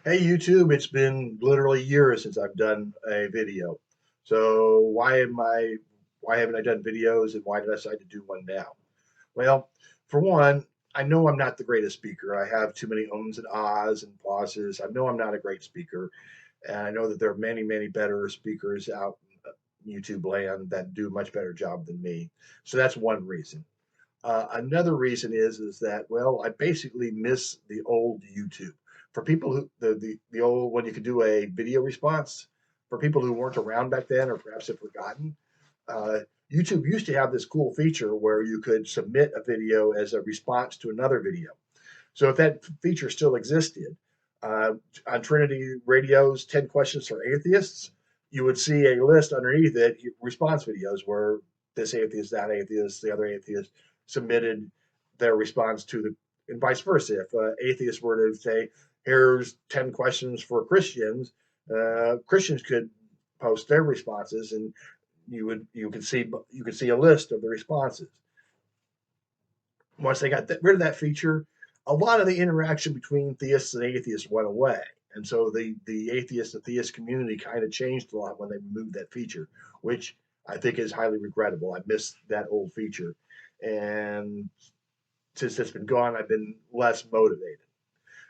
Hey YouTube, it's been literally years since I've done a video. So why haven't I done videos and why did I decide to do one now? Well, for one, I know I'm not the greatest speaker. I have too many ums and ahs and pauses. I know I'm not a great speaker, and I know that there are many, many better speakers out in YouTube land that do a much better job than me. So that's one reason. Another reason is that well, I basically miss the old YouTube. For people who the old when you could do a video response, for people who weren't around back then or perhaps have forgotten, uh, YouTube used to have this cool feature where you could submit a video as a response to another video. So if that feature still existed, uh, on Trinity Radio's 10 Questions for Atheists, you would see a list underneath it, response videos where this atheist, that atheist, the other atheist submitted their response to the, and vice versa. If atheists were to say, here's 10 questions for Christians, Christians could post their responses and you could see a list of the responses. Once they got rid of that feature, a lot of the interaction between theists and atheists went away. And so the atheist and theist community kind of changed a lot when they removed that feature, which I think is highly regrettable. I miss that old feature. And since it's been gone, I've been less motivated.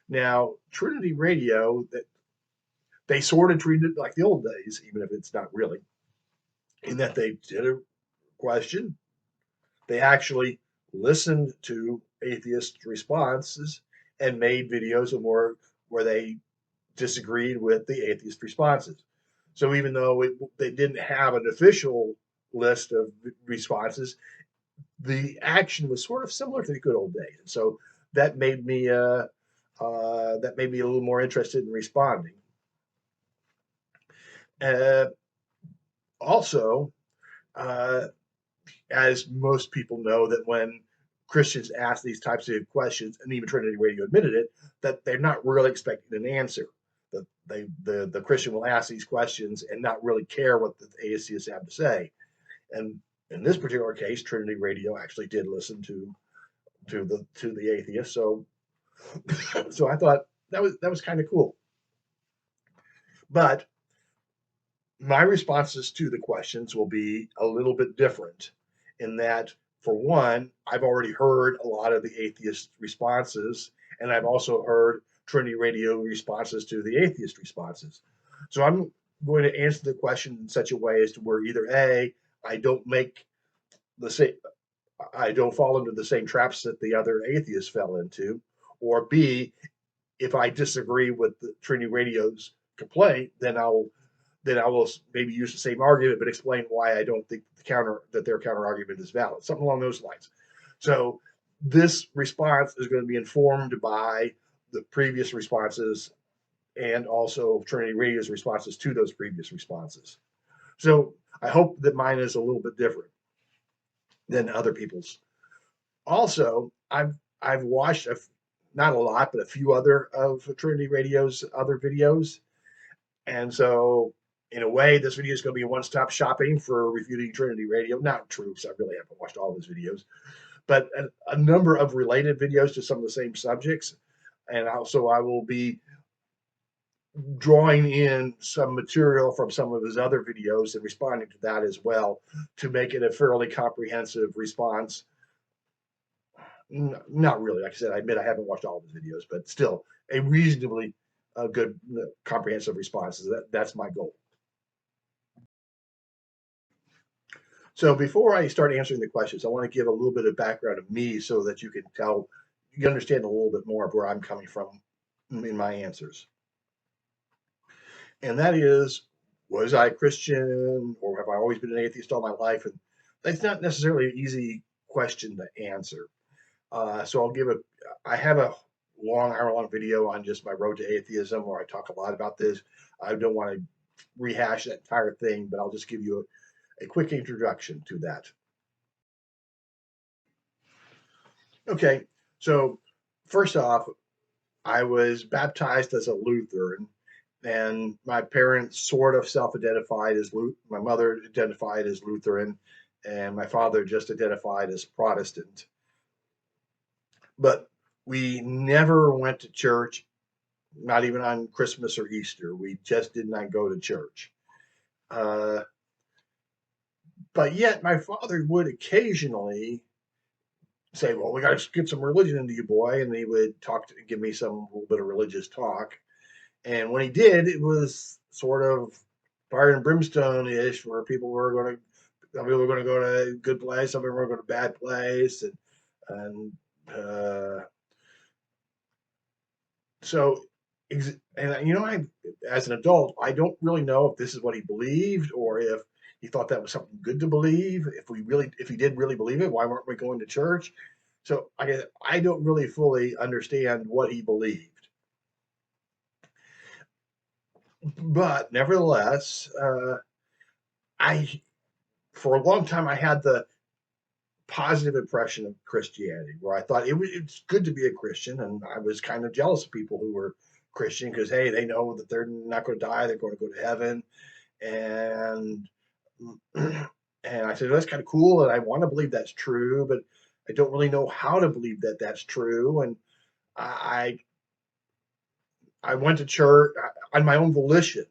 Now, Trinity Radio, that they sort of treated it like the old days, even if it's not really, in that they did a question, they actually listened to atheist responses and made videos of where they disagreed with the atheist responses. So even though they didn't have an official list of responses, the action was sort of similar to the good old days. And so that made me a little more interested in responding. Uh, Also, uh, as most people know, that when Christians ask these types of questions, and even Trinity Radio admitted it, that they're not really expecting an answer. That the Christian will ask these questions and not really care what the atheists have to say. And in this particular case, Trinity Radio actually did listen to the atheist. So so I thought that was kind of cool. But my responses to the questions will be a little bit different in that, for one, I've already heard a lot of the atheist responses, and I've also heard Trinity Radio responses to the atheist responses. So I'm going to answer the question in such a way as to where either A, I don't make the same, I don't fall into the same traps that the other atheists fell into, or B, if I disagree with the Trinity Radio's complaint, then I will maybe use the same argument, but explain why I don't think their counter argument is valid, something along those lines. So this response is going to be informed by the previous responses and also Trinity Radio's responses to those previous responses. So I hope that mine is a little bit different than other people's. Also, I've watched not a lot, but a few other of Trinity Radio's other videos, and so, in a way, this video is going to be a one-stop shopping for refuting Trinity Radio. Not true, because I really haven't watched all of his videos, but a number of related videos to some of the same subjects. And also, I will be drawing in some material from some of his other videos and responding to that as well to make it a fairly comprehensive response. Not really. Like I said, I admit I haven't watched all of his videos, but still a reasonably good comprehensive response. That's my goal. So before I start answering the questions, I want to give a little bit of background of me so that you can you understand a little bit more of where I'm coming from in my answers. And that is, was I Christian or have I always been an atheist all my life? And that's not necessarily an easy question to answer. So I have a hour-long video on just my road to atheism where I talk a lot about this. I don't want to rehash that entire thing, but I'll just give you a quick introduction to that. Okay, so first off, I was baptized as a Lutheran, and my parents sort of self-identified as my mother identified as Lutheran, and my father just identified as Protestant. But we never went to church not even on Christmas or Easter. We just did not go to church. Uh, but yet my father would occasionally say, "Well, we got to get some religion into you, boy," and he would give me some little bit of religious talk. And when he did, it was sort of fire and brimstone ish, where some people were going to go to a good place, some people were going to go to a bad place, and so, and I, as an adult, I don't really know if this is what he believed or if he thought that was something good to believe. If he did really believe it, why weren't we going to church? So I don't really fully understand what he believed, but nevertheless, I for a long time I had the positive impression of Christianity, where I thought it's good to be a Christian, and I was kind of jealous of people who were Christian because hey, they know that they're not going to die; they're going to go to heaven, and and I said, well, that's kind of cool, and I want to believe that's true, but I don't really know how to believe that that's true. And I I went to church on my own volition,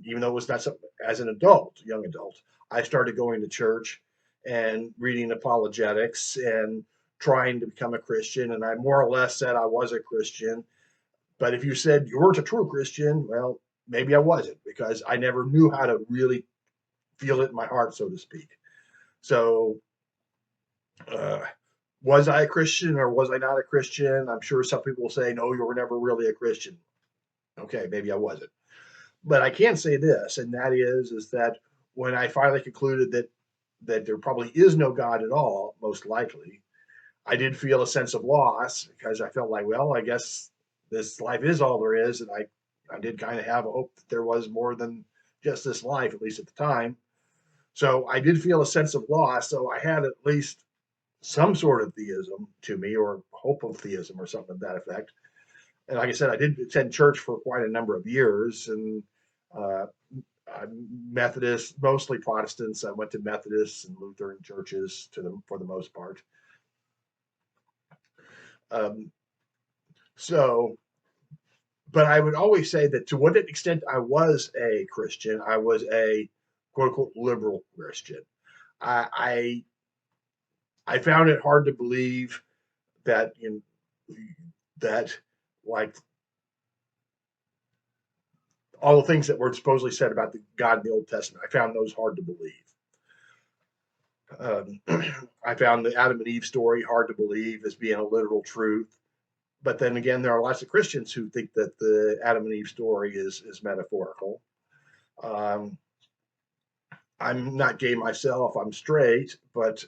even though it was not something as an adult, young adult. I started going to church and reading apologetics and trying to become a Christian, and I more or less said I was a Christian. But if you said you weren't a true Christian, well, maybe I wasn't because I never knew how to really feel it in my heart, so to speak. So, uh, was I a Christian or was I not a Christian? I'm sure some people will say, no, you were never really a Christian. Okay, maybe I wasn't. But I can say this, and that is that when I finally concluded that there probably is no God at all, most likely, I did feel a sense of loss because I felt like, well, I guess this life is all there is, and I did kind of have a hope that there was more than just this life, at least at the time. So I did feel a sense of loss. So I had at least some sort of theism to me, or hope of theism, or something to that effect. And like I said, I did attend church for quite a number of years, and uh, I'm Methodist, mostly Protestants. I went to Methodist and Lutheran churches to them for the most part. Um, so, but I would always say that to what extent I was a Christian, I was a quote unquote liberal Christian. I I found it hard to believe that in that like all the things that were supposedly said about the God in the Old Testament. I found those hard to believe. Um, I found the Adam and Eve story hard to believe as being a literal truth. But then again, there are lots of Christians who think that the Adam and Eve story is metaphorical. Um, I'm not gay myself. I'm straight, but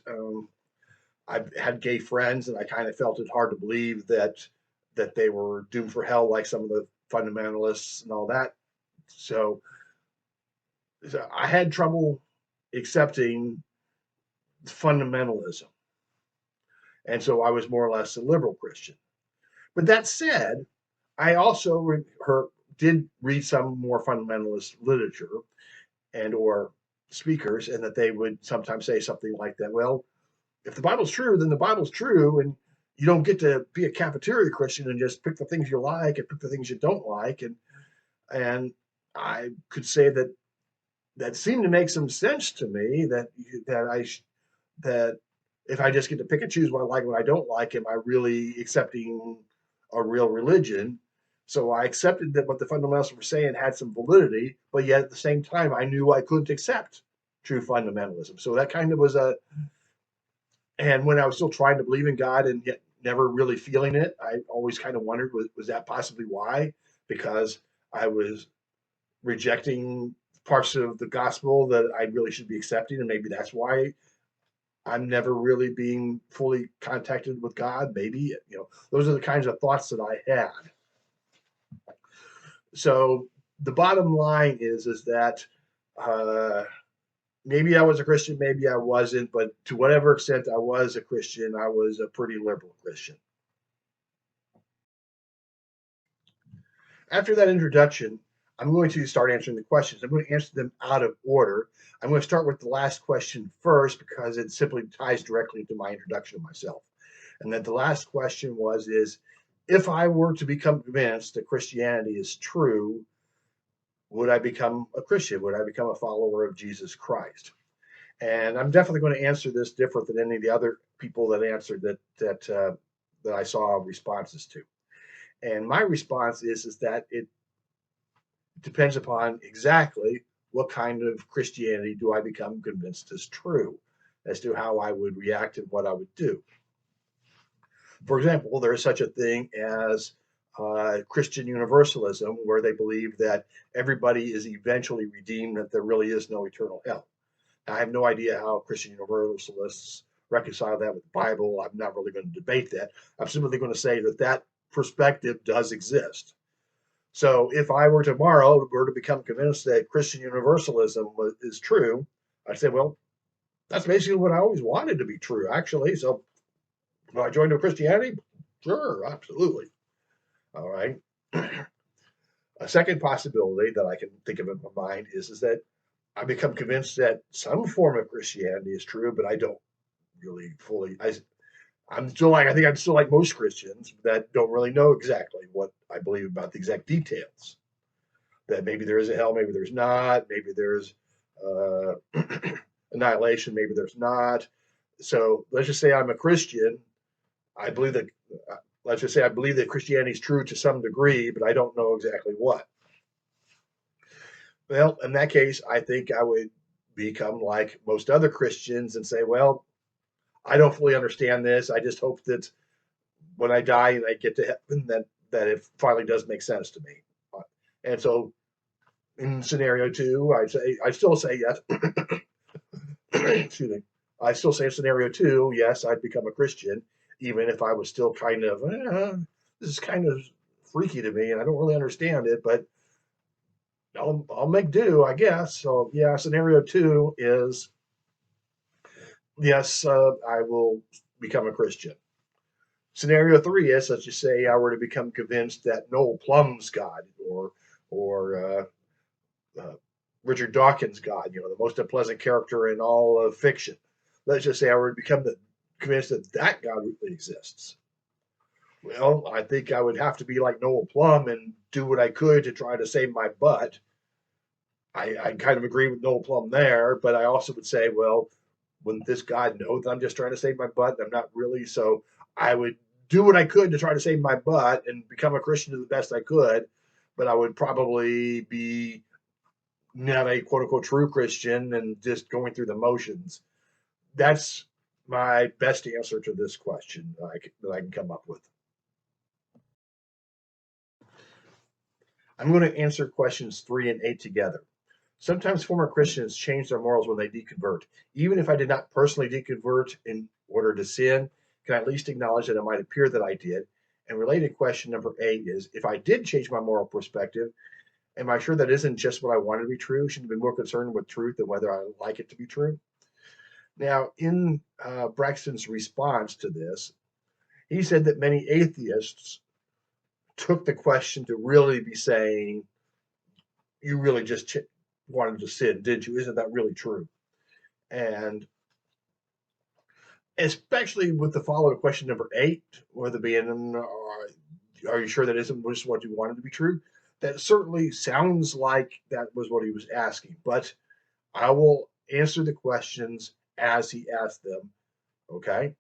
I've had gay friends, and I kind of felt it hard to believe that they were doomed for hell, like some of the fundamentalists and all that. So, so I had trouble accepting fundamentalism, and so I was more or less a liberal Christian. But that said, I also did read some more fundamentalist literature and or speakers, and that they would sometimes say something like that. Well, if the Bible's true, then the Bible's true, and you don't get to be a cafeteria Christian and just pick the things you like and pick the things you don't like. And I could say that seemed to make some sense to me. That if I just get to pick and choose what I like and what I don't like, am I really accepting a real religion? So I accepted that what the fundamentalists were saying had some validity, but yet at the same time, I knew I couldn't accept true fundamentalism. So that kind of was and when I was still trying to believe in God and yet never really feeling it, I always kind of wondered, was that possibly why? Because I was rejecting parts of the gospel that I really should be accepting, and maybe that's why I'm never really being fully contacted with God. Maybe, those are the kinds of thoughts that I had. So the bottom line is that uh, maybe I was a Christian, maybe I wasn't, but to whatever extent I was a Christian, I was a pretty liberal Christian. After that introduction, I'm going to start answering the questions. I'm going to answer them out of order. I'm going to start with the last question first because it simply ties directly to my introduction of myself. And that the last question is if I were to become convinced that Christianity is true, would I become a Christian? Would I become a follower of Jesus Christ? And I'm definitely going to answer this different than any of the other people that answered that I saw responses to. And my response is that it depends upon exactly what kind of Christianity do I become convinced is true, as to how I would react and what I would do. For example, there is such a thing as Christian universalism, where they believe that everybody is eventually redeemed, that there really is no eternal hell. I have no idea how Christian universalists reconcile that with the Bible. I'm not really going to debate that. I'm simply going to say that that perspective does exist. So if I were tomorrow were to become convinced that Christian universalism is true, I'd say, well, that's basically what I always wanted to be true, actually. So will I join Christianity? Sure, absolutely. All right. A second possibility that I can think of in my mind is that I become convinced that some form of Christianity is true, but I don't really fully. I'm still like I think I'm still like most Christians that don't really know exactly what I believe about the exact details. That maybe there is a hell, maybe there's not, maybe there's uh, annihilation, maybe there's not. So let's just say I'm a Christian. I believe that. Let's just say I believe that Christianity is true to some degree, but I don't know exactly what. Well, in that case, I think I would become like most other Christians and say, well, I don't fully understand this. I just hope that when I die and I get to heaven, that it finally does make sense to me. And so, in scenario two, I still say yes. Excuse me. I still say in scenario two, yes, I'd become a Christian, even if I was still kind of this is kind of freaky to me, and I don't really understand it, but I'll make do, I guess. So yeah, scenario two is yes, I will become a Christian. Scenario three is, let's just say I were to become convinced that Noel Plum's God or uh, Richard Dawkins' God, the most unpleasant character in all of fiction. Let's just say I were to become convinced that that God really exists. Well, I think I would have to be like Noel Plum and do what I could to try to save my butt. I kind of agree with Noel Plum there, but I also would say, well, wouldn't this God know that I'm just trying to save my butt? I'm not really. So I would do what I could to try to save my butt and become a Christian to the best I could, but I would probably be not a quote unquote true Christian and just going through the motions. That's my best answer to this question that I can come up with. I'm going to answer questions 3 and 8 together. Sometimes former Christians change their morals when they deconvert. Even if I did not personally deconvert in order to sin, can I at least acknowledge that it might appear that I did? And related question number 8 is, if I did change my moral perspective, am I sure that isn't just what I wanted to be true? Shouldn't I be more concerned with truth than whether I like it to be true? Now, in Braxton's response to this, he said that many atheists took the question to really be saying, you really just wanted to sin, did you? Isn't that really true? And especially with the follow-up question number 8, whether being, are you sure that isn't just what you wanted to be true? That certainly sounds like that was what he was asking, but I will answer the questions as he asked them. Okay.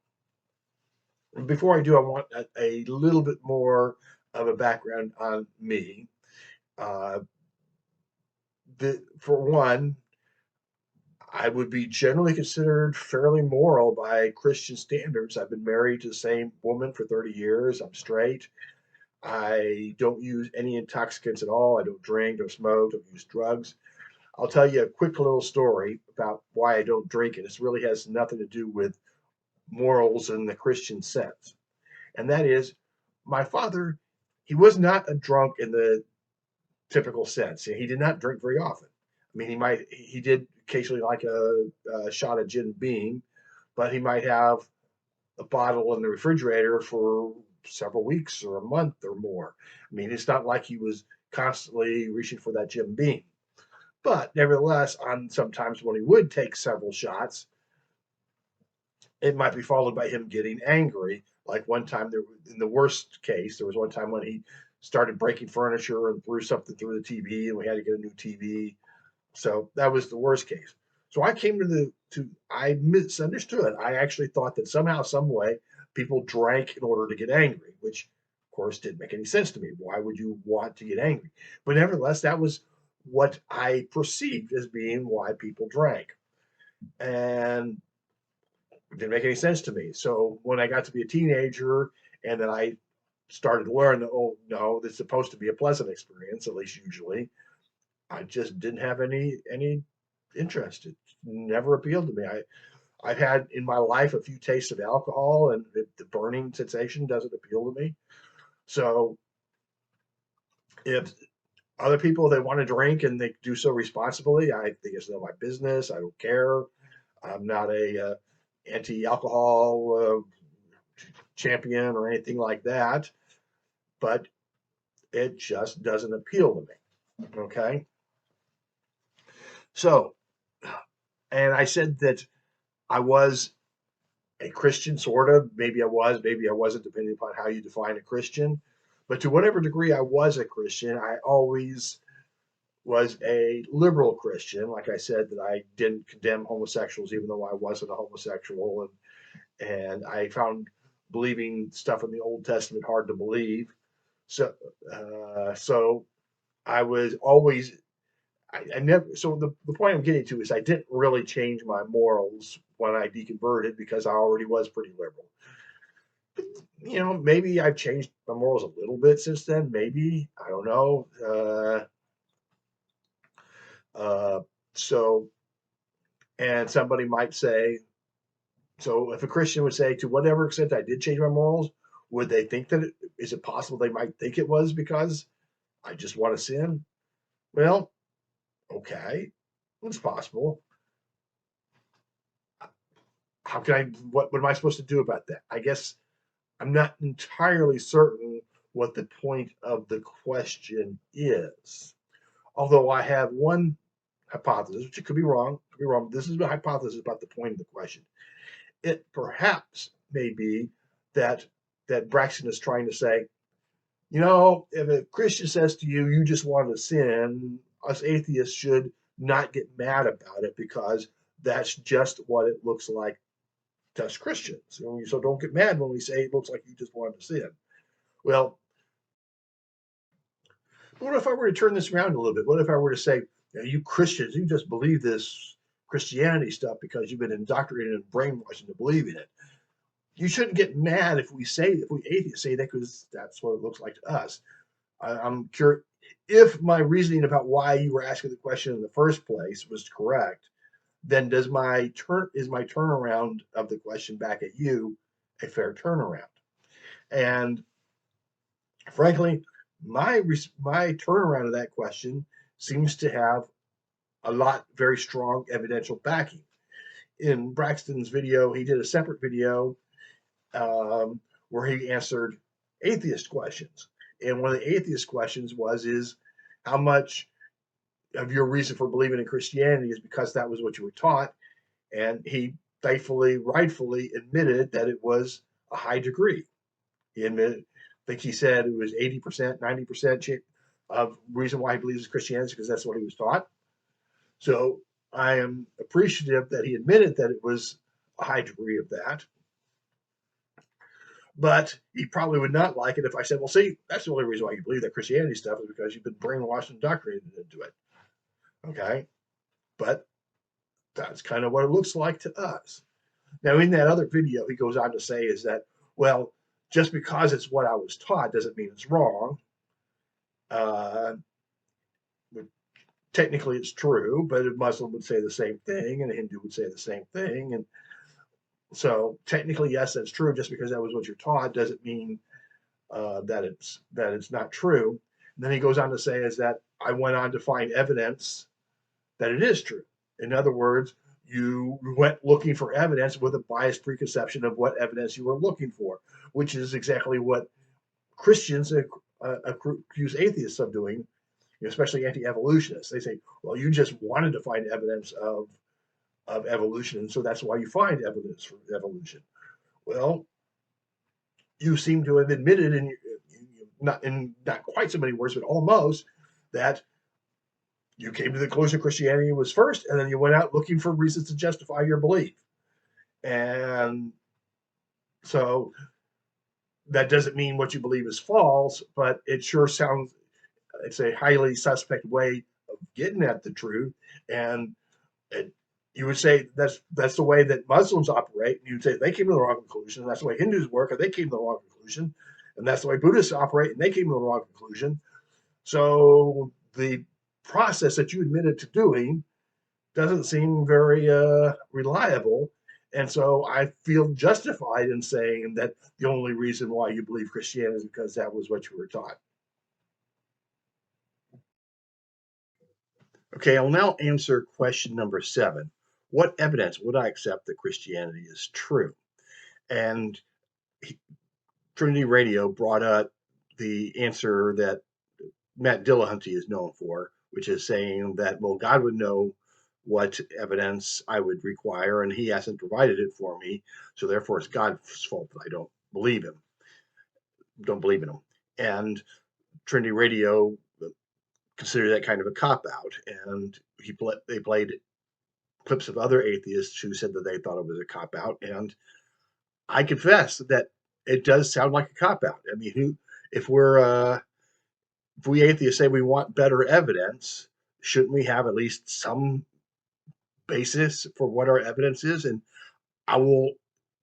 Before I do, I want a little bit more of a background on me. Uh, for one, I would be generally considered fairly moral by Christian standards. I've been married to the same woman for 30 years. I'm straight. I don't use any intoxicants at all. I don't drink, don't smoke, don't use drugs. I'll tell you a quick little story about why I don't drink, and this really has nothing to do with morals in the Christian sense. And that is, my father, he was not a drunk in the typical sense. He did not drink very often. I mean, he did occasionally like a shot of Jim Beam, but he might have a bottle in the refrigerator for several weeks or a month or more. I mean, it's not like he was constantly reaching for that Jim Beam. But nevertheless, on sometimes when he would take several shots, it might be followed by him getting angry, Like one time, in the worst case, there was one time when he started breaking furniture and threw something through the TV, and we had to get a new TV. So that was the worst case. So I came I misunderstood. I actually thought that somehow, some way, people drank in order to get angry, which of course didn't make any sense to me. Why would you want to get angry? But nevertheless, that was what I perceived as being why people drank. And it didn't make any sense to me. So when I got to be a teenager and then I started to learn that, oh no, this is supposed to be a pleasant experience, at least usually, I just didn't have any interest. It never appealed to me. I've had in my life a few tastes of alcohol, and the burning sensation doesn't appeal to me. So if other people that want to drink and they do so responsibly, I think it's none of my business. I don't care. I'm not a anti-alcohol champion or anything like that, but it just doesn't appeal to me. Okay. So, and I said that I was a Christian, sort of. Maybe I wasn't, depending upon how you define a Christian. But to whatever degree I was a Christian, I always was a liberal Christian. Like I said, that I didn't condemn homosexuals, even though I wasn't a homosexual. And I found believing stuff in the Old Testament hard to believe. So, so I was always, I never, so the point I'm getting to is I didn't really change my morals when I deconverted because I already was pretty liberal. But, maybe I've changed my morals a little bit since then. Maybe, I don't know. Uh, so, and somebody might say, so if a Christian would say, to whatever extent I did change my morals, would they think that is it possible they might think it was because I just want to sin? Well, okay, it's possible. How can I, what am I supposed to do about that? I guess I'm not entirely certain what the point of the question is. Although I have one hypothesis, which it could be wrong, could be wrong. This is a hypothesis about the point of the question. It perhaps may be that Braxton is trying to say, if a Christian says to you, you just want to sin, us atheists should not get mad about it because that's just what it looks like to us Christians. So don't get mad when we say it looks like you just want to sin. Well, what if I were to turn this around a little bit? What if I were to say, you Christians, you just believe this Christianity stuff because you've been indoctrinated and brainwashed into believing it. You shouldn't get mad if we atheists say that because that's what it looks like to us. I'm curious if my reasoning about why you were asking the question in the first place was correct. Then is my turnaround of the question back at you a fair turnaround? And frankly, my turnaround of that question seems to have a lot very strong evidential backing. In Braxton's video, he did a separate video where he answered atheist questions, and one of the atheist questions is how much of your reason for believing in Christianity is because that was what you were taught, and he faithfully, rightfully admitted that it was a high degree. He admitted, I think he said it was 80%, 90% of reason why he believes in Christianity because that's what he was taught. So I am appreciative that he admitted that it was a high degree of that. But he probably would not like it if I said, well, see, that's the only reason why you believe that Christianity stuff is because you've been brainwashed and indoctrinated into it. Okay. But that's kind of what it looks like to us. Now, in that other video, he goes on to say is that, well, just because it's what I was taught doesn't mean it's wrong. Uh, Technically, it's true, but a Muslim would say the same thing, and a Hindu would say the same thing. And so, technically, yes, that's true. Just because that was what you're taught doesn't mean that it's not true. And then he goes on to say is that I went on to find evidence that it is true. In other words, you went looking for evidence with a biased preconception of what evidence you were looking for, which is exactly what Christians accuse atheists of doing, especially anti-evolutionists. They say, well, you just wanted to find evidence of evolution, and so that's why you find evidence for evolution. Well, you seem to have admitted in not quite so many words, but almost, that you came to the conclusion Christianity was first, and then you went out looking for reasons to justify your belief. And so that doesn't mean what you believe is false, but it sure sounds, it's a highly suspect way of getting at the truth. And it, you would say that's the way that Muslims operate. You'd say they came to the wrong conclusion. And that's the way Hindus work, and they came to the wrong conclusion. And that's the way Buddhists operate, and they came to the wrong conclusion. So the process that you admitted to doing doesn't seem very reliable. And so I feel justified in saying that the only reason why you believe Christianity is because that was what you were taught. Okay, I'll now answer question number 7. What evidence would I accept that Christianity is true? And Trinity Radio brought up the answer that Matt Dillahunty is known for, which is saying that, well, God would know what evidence I would require, and he hasn't provided it for me, so therefore it's God's fault that I don't believe in him. And Trinity Radio considered that kind of a cop out, and they played clips of other atheists who said that they thought it was a cop out, and I confess that it does sound like a cop out. I mean, if we atheists say we want better evidence, shouldn't we have at least some basis for what our evidence is? And I will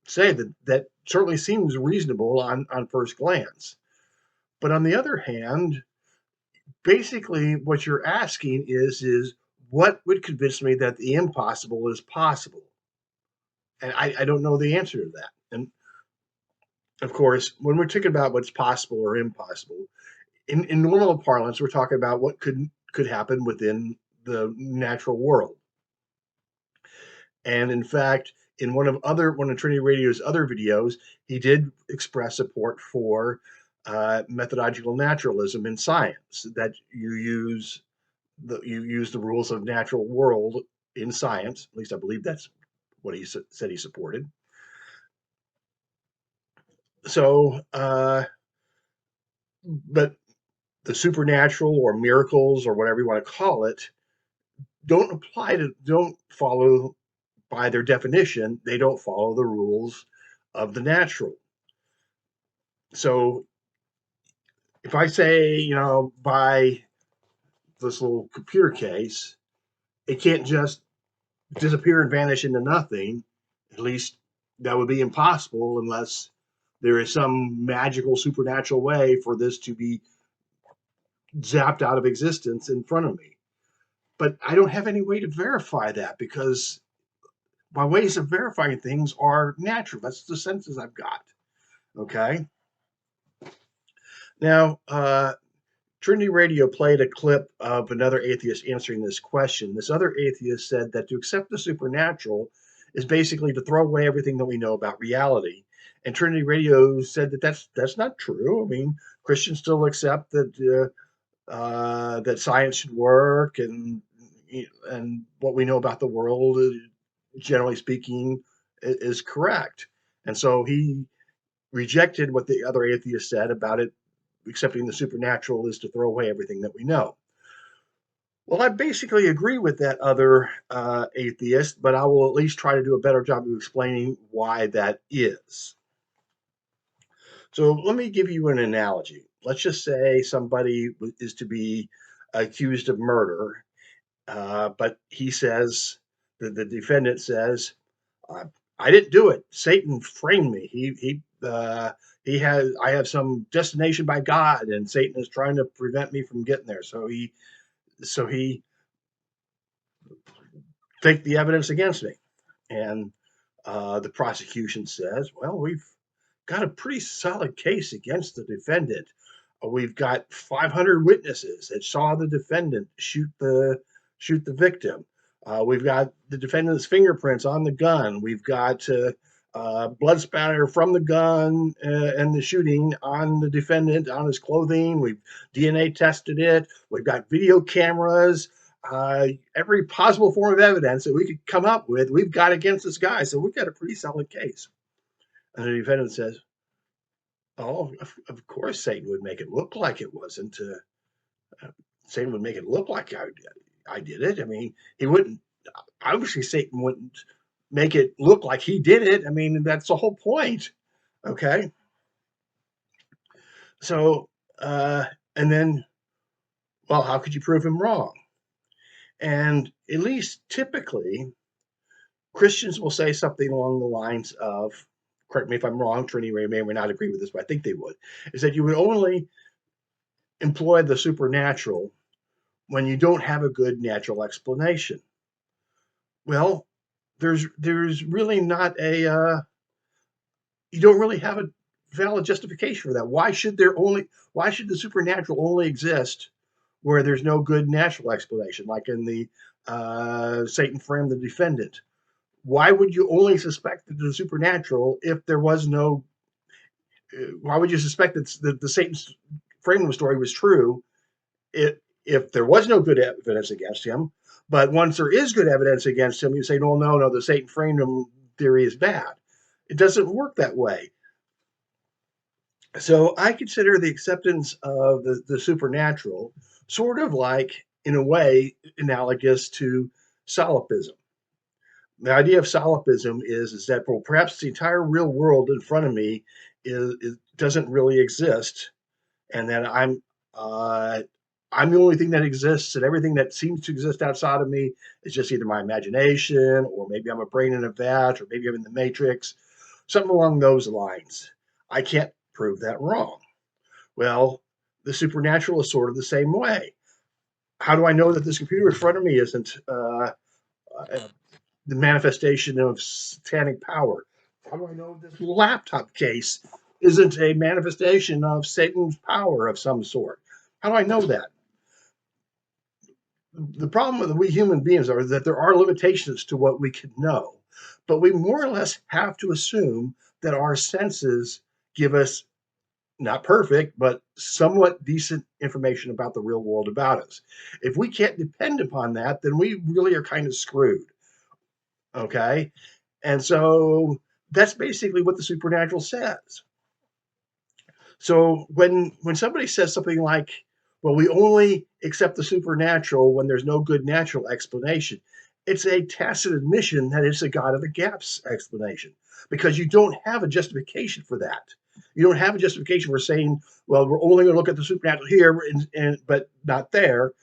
say that certainly seems reasonable on first glance. But on the other hand, basically what you're asking is what would convince me that the impossible is possible? And I don't know the answer to that. And of course, when we're talking about what's possible or impossible, in normal parlance, we're talking about what could happen within the natural world. And in fact, in one of Trinity Radio's other videos, he did express support for methodological naturalism in science, that you use the rules of natural world in science. At least I believe that's what he said he supported. So, but the supernatural or miracles or whatever you want to call it don't follow, by their definition, they don't follow the rules of the natural. So if I say, by this little computer case, it can't just disappear and vanish into nothing, at least that would be impossible unless there is some magical supernatural way for this to be zapped out of existence in front of me. But I don't have any way to verify that, because my ways of verifying things are natural. That's the senses I've got. Okay. Now, Trinity Radio played a clip of another atheist answering this question. This other atheist said that to accept the supernatural is basically to throw away everything that we know about reality. And Trinity Radio said that that's not true. I mean, Christians still accept that science should work, and what we know about the world, generally speaking, is correct. And so he rejected what the other atheist said about it. Accepting the supernatural is to throw away everything that we know. Well, I basically agree with that other atheist, but I will at least try to do a better job of explaining why that is. So let me give you an analogy. Let's just say somebody is to be accused of murder, but he says, the defendant says, I didn't do it. Satan framed me. I have some destination by God, and Satan is trying to prevent me from getting there. So he take the evidence against me. And the prosecution says, well, we've got a pretty solid case against the defendant. We've got 500 witnesses that saw the defendant shoot the victim. We've got the defendant's fingerprints on the gun. We've got blood spatter from the gun and the shooting on the defendant, on his clothing. We've DNA tested it. We've got video cameras. Every possible form of evidence that we could come up with, we've got against this guy. So we've got a pretty solid case. And the defendant says, Oh, of course, Satan would make it look like it wasn't. Uh, Satan would make it look like I did it. I mean, he wouldn't. Obviously, Satan wouldn't make it look like he did it. I mean, that's the whole point. Okay, so uh, and then, well, how could you prove him wrong? And at least typically, Christians will say something along the lines of, correct me if I'm wrong, Trinity may or may not agree with this, but I think they would, is that you would only employ the supernatural when you don't have a good natural explanation. Well, there's really not a you don't really have a valid justification for that. Why should the supernatural only exist where there's no good natural explanation, like in the Satan framed the defendant? Why would you only suspect the supernatural if there was no? Why would you suspect that the Satan's framing story was true if there was no good evidence against him? But once there is good evidence against him, you say, no, the Satan framed him theory is bad. It doesn't work that way. So I consider the acceptance of the supernatural sort of like, in a way, analogous to solipsism. The idea of solipsism is that, well, perhaps the entire real world in front of me doesn't really exist, and that I'm the only thing that exists, and everything that seems to exist outside of me is just either my imagination, or maybe I'm a brain in a vat, or maybe I'm in the Matrix, something along those lines. I can't prove that wrong. Well, the supernatural is sort of the same way. How do I know that this computer in front of me isn't the manifestation of satanic power? How do I know this laptop case isn't a manifestation of Satan's power of some sort? How do I know that? The problem with we human beings are that there are limitations to what we can know, but we more or less have to assume that our senses give us not perfect, but somewhat decent information about the real world about us. If we can't depend upon that, then we really are kind of screwed. Okay. And so that's basically what the supernatural says. So when somebody says something like, well, we only accept the supernatural when there's no good natural explanation, it's a tacit admission that it's a God of the gaps explanation, because you don't have a justification for that. You don't have a justification for saying, well, we're only going to look at the supernatural here, but not there,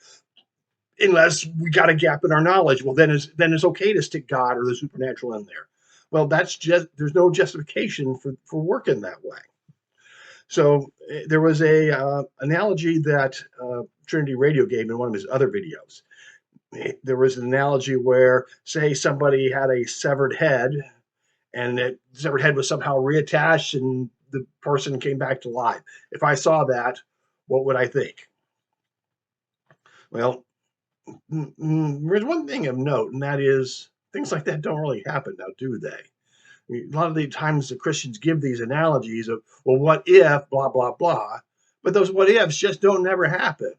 unless we got a gap in our knowledge. Well, then it's okay to stick God or the supernatural in there. Well, that's just there's no justification for working that way. So there was a analogy that Trinity Radio gave in one of his other videos. There was an analogy where, say, somebody had a severed head, and that severed head was somehow reattached, and the person came back to life. If I saw that, what would I think? Well, there's one thing of note, and that is things like that don't really happen now, do they? I mean, a lot of the times the Christians give these analogies of, well, what if, blah, blah, blah. But those what ifs just don't never happen.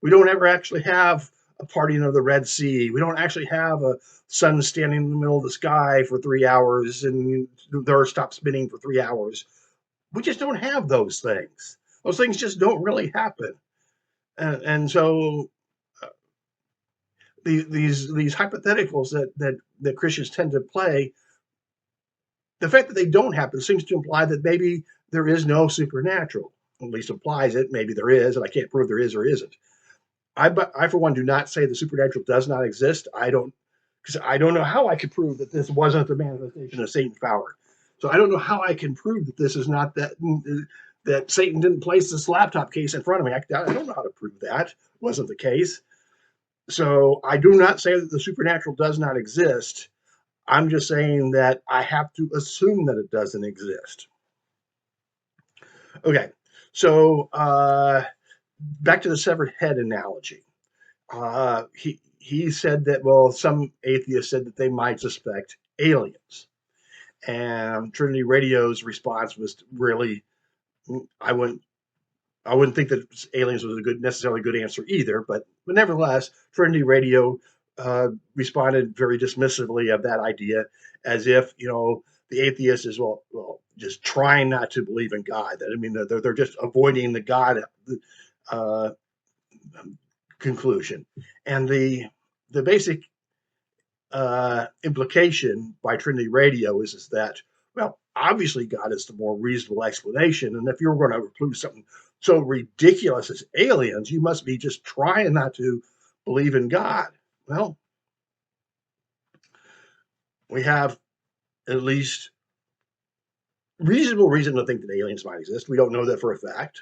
We don't ever actually have a parting of the Red Sea. We don't actually have a sun standing in the middle of the sky for 3 hours and the earth stops spinning for 3 hours. We just don't have those things. Those things just don't really happen. And so these hypotheticals that Christians tend to play, the fact that they don't happen seems to imply that maybe there is no supernatural. At least implies it. Maybe there is, and I can't prove there is or isn't. I for one, do not say the supernatural does not exist. Because I don't know how I could prove that this wasn't the manifestation of Satan's power. So I don't know how I can prove that this is not that Satan didn't place this laptop case in front of me. I don't know how to prove that wasn't the case. So I do not say that the supernatural does not exist. I'm just saying that I have to assume that it doesn't exist. Okay, so back to the severed head analogy. He said that, well, some atheists said that they might suspect aliens, and Trinity Radio's response was really, I wouldn't I wouldn't think that aliens was a necessarily good answer either, but nevertheless, Trinity Radio responded very dismissively of that idea, as if the atheist is just trying not to believe in God. I mean, they're just avoiding the God uh, conclusion. And the basic implication by Trinity Radio is that, well, obviously God is the more reasonable explanation. And if you're going to include something so ridiculous as aliens, you must be just trying not to believe in God. Well, we have at least reasonable reason to think that aliens might exist. We don't know that for a fact.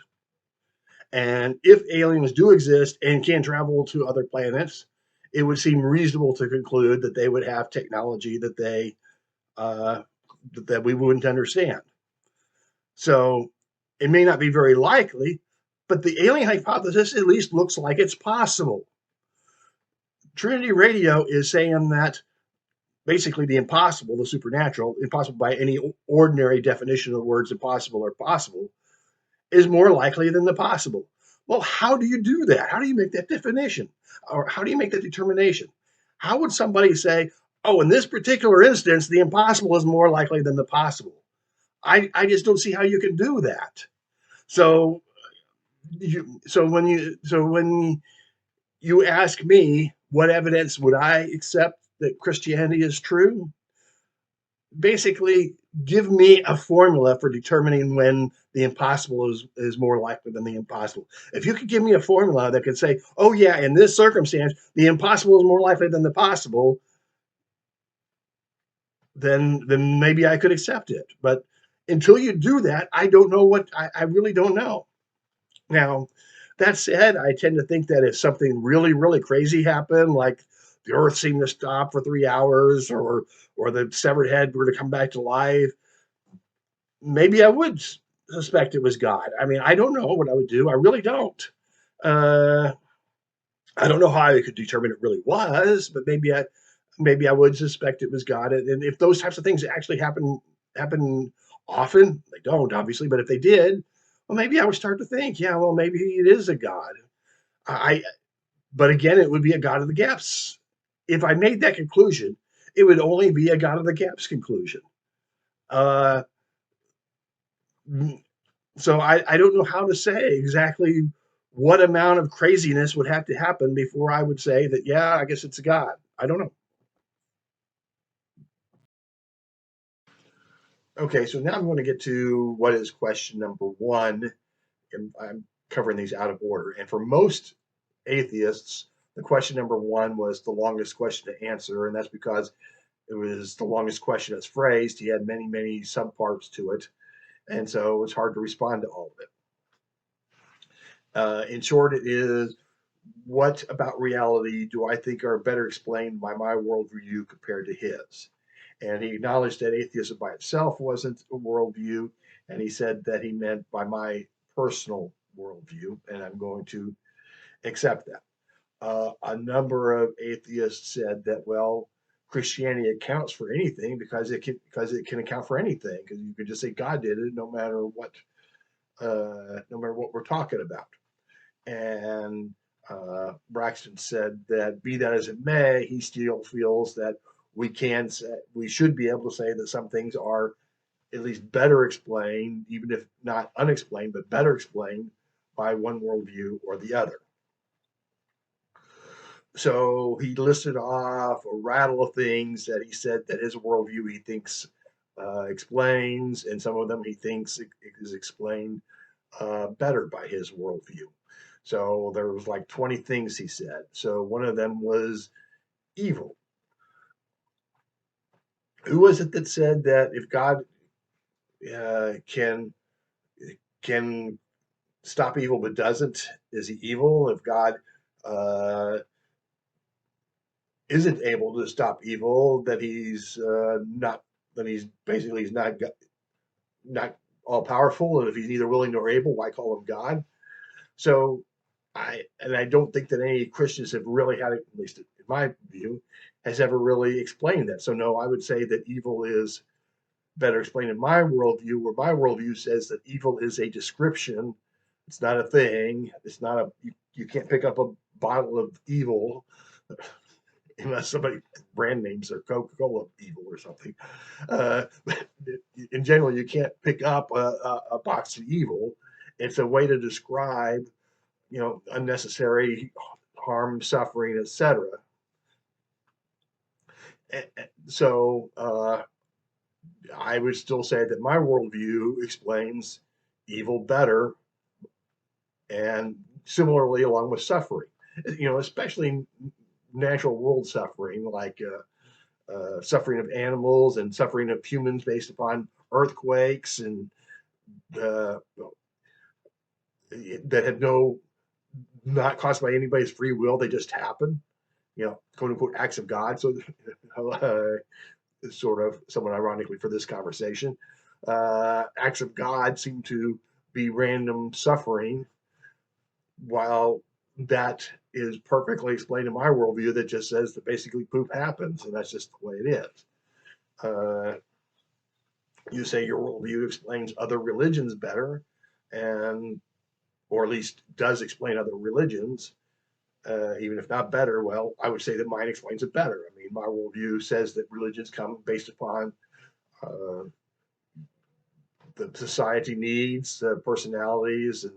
And if aliens do exist and can travel to other planets, it would seem reasonable to conclude that they would have technology uh, that we wouldn't understand. So it may not be very likely, but the alien hypothesis at least looks like it's possible. Trinity Radio is saying that basically the impossible, the supernatural, impossible by any ordinary definition of the words impossible or possible, is more likely than the possible. Well, how do you do that? How do you make that definition? Or how do you make that determination? How would somebody say, oh, in this particular instance, the impossible is more likely than the possible? I just don't see how you can do that. So when you ask me what evidence would I accept that Christianity is true, basically give me a formula for determining when the impossible is more likely than the impossible. If you could give me a formula that could say, oh yeah, in this circumstance, the impossible is more likely than the possible, then maybe I could accept it. But until you do that, I don't know I really don't know. Now, that said, I tend to think that if something really, really crazy happened, like the Earth seemed to stop for 3 hours, or the severed head were to come back to life, maybe I would suspect it was God. I mean, I don't know what I would do. I really don't. Uh, I don't know how I could determine it really was, but maybe I would suspect it was God. And if those types of things actually happen often, they don't obviously, but if they did, well, maybe I would start to think, yeah, well, maybe it is a God. I But again, it would be a God of the gaps. If I made that conclusion, it would only be a God of the gaps conclusion. Uh, so I don't know how to say exactly what amount of craziness would have to happen before I would say that, yeah, I guess it's a God. I don't know. Okay, so now I'm going to get to what is question number one. And I'm covering these out of order. And for most atheists, the question number one was the longest question to answer, and that's because it was the longest question that's phrased. He had many, many subparts to it, and so it was hard to respond to all of it. In short, it is, what about reality do I think are better explained by my worldview compared to his? And he acknowledged that atheism by itself wasn't a worldview, and he said that he meant by my personal worldview, and I'm going to accept that. A number of atheists said that, well, Christianity accounts for anything because it can account for anything, because you can just say God did it no matter what we're talking about. And Braxton said that, be that as it may, he still feels that we should be able to say that some things are at least better explained, even if not unexplained, but better explained by one worldview or the other. So he listed off a rattle of things that he said that his worldview he thinks explains, and some of them he thinks is explained better by his worldview. So there was like 20 things he said. So one of them was evil. Who was it that said that if God can stop evil but doesn't, is he evil? If God uh, isn't able to stop evil, that he's basically he's not all powerful, and if he's neither willing nor able, why call him God? So I don't think that any Christians have really had, at least in my view, has ever really explained that. So no, I would say that evil is better explained in my worldview, where my worldview says that evil is a description. It's not a thing. It's not you can't pick up a bottle of evil unless somebody brand names their Coca-Cola evil or something. Uh, in general, you can't pick up a box of evil. It's a way to describe, unnecessary harm, suffering, etc. So I would still say that my worldview explains evil better, and similarly along with suffering. Especially natural world suffering, like suffering of animals and suffering of humans based upon earthquakes and uh, that have not caused by anybody's free will. They just happen, quote unquote acts of God. So, sort of somewhat ironically for this conversation, acts of God seem to be random suffering, while that is perfectly explained in my worldview that just says that basically poop happens and that's just the way it is. Uh, you say your worldview explains other religions better, and or at least does explain other religions, even if not better. Well, I would say that mine explains it better. I mean, my worldview says that religions come based upon uh, the society needs, personalities, and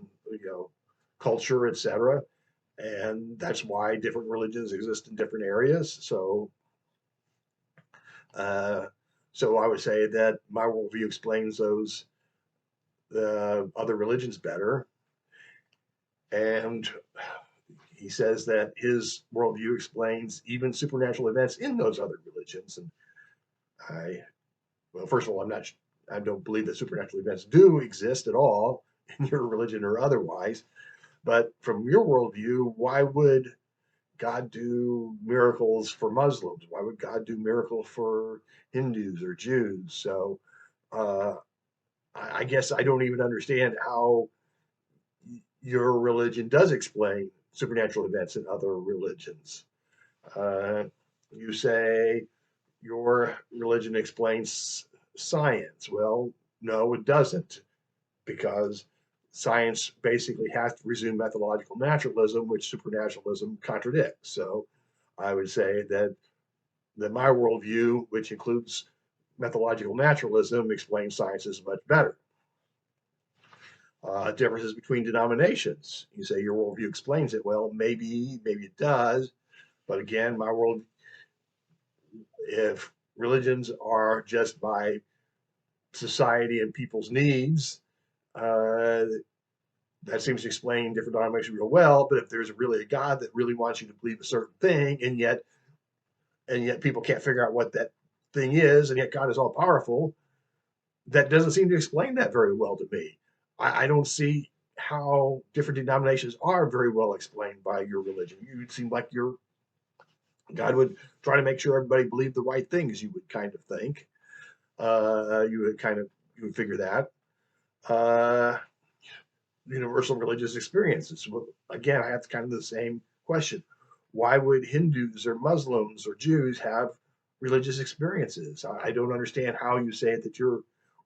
culture, etc. And that's why different religions exist in different areas. Uh, so I would say that my worldview explains those other religions better. And he says that his worldview explains even supernatural events in those other religions. And well, first of all, I don't believe that supernatural events do exist at all in your religion or otherwise. But from your worldview, why would God do miracles for Muslims? Why would God do miracles for Hindus or Jews? So uh, I guess I don't even understand how your religion does explain supernatural events in other religions. Uh, you say your religion explains science. Well, no, it doesn't, because science basically has to resume methodological naturalism, which supernaturalism contradicts. So I would say that my worldview, which includes methodological naturalism, explains sciences much better. Differences between denominations. You say your worldview explains it. Well, maybe it does, but again, my world, if religions are just by society and people's needs, uh, that seems to explain different denominations real well. But if there's really a God that really wants you to believe a certain thing, and yet people can't figure out what that thing is, and yet God is all powerful, that doesn't seem to explain that very well to me. I don't see how different denominations are very well explained by your religion. You seem like your God would try to make sure everybody believed the right things. You would kind of think. You would figure that. Uh, Universal religious experiences. Well, again, I have kind of the same question. Why would Hindus or Muslims or Jews have religious experiences? I don't understand how you say that your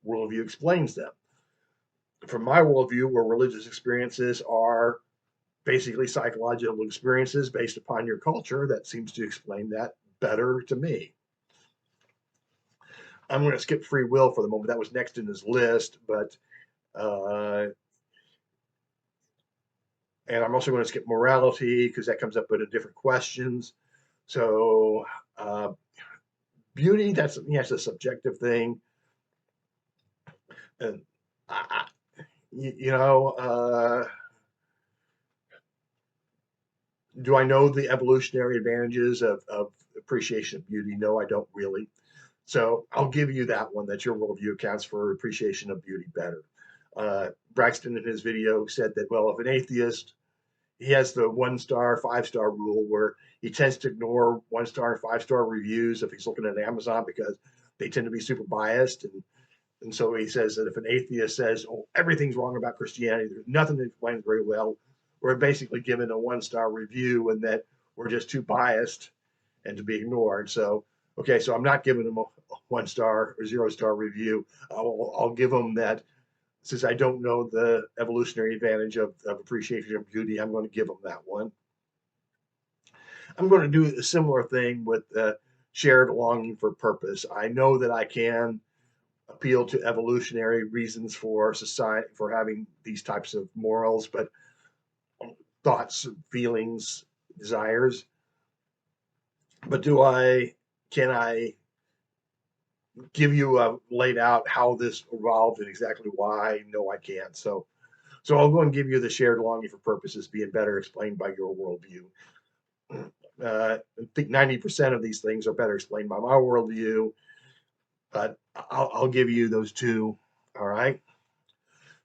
worldview explains them. From my worldview, where religious experiences are basically psychological experiences based upon your culture, that seems to explain that better to me. I'm going to skip free will for the moment. That was next in his list, but uh, and I'm also going to skip morality because that comes up in different questions. So uh, beauty, that's a subjective thing, and I, you know, do I know the evolutionary advantages of appreciation of beauty? No, I don't really. So I'll give you that one, that your worldview accounts for appreciation of beauty better. Braxton in his video said that, well, if an atheist, he has the 1 star, 5 star rule where he tends to ignore 1 star and 5 star reviews if he's looking at Amazon because they tend to be super biased. And so he says that if an atheist says, oh, everything's wrong about Christianity, there's nothing that explains very well, we're basically given a 1 star review and that we're just too biased and to be ignored. So, okay, so I'm not giving them a 1 star or 0 star review. I'll give them that, since I don't know the evolutionary advantage of appreciation of beauty, I'm going to give them that one. I'm going to do a similar thing with shared longing for purpose. I know that I can appeal to evolutionary reasons for society for having these types of morals, but thoughts, feelings, desires. But can I give you laid out how this evolved and exactly why? No, I can't. So I'll go and give you the shared longing for purposes being better explained by your worldview. I think 90% of these things are better explained by my worldview, but I'll give you those two. All right.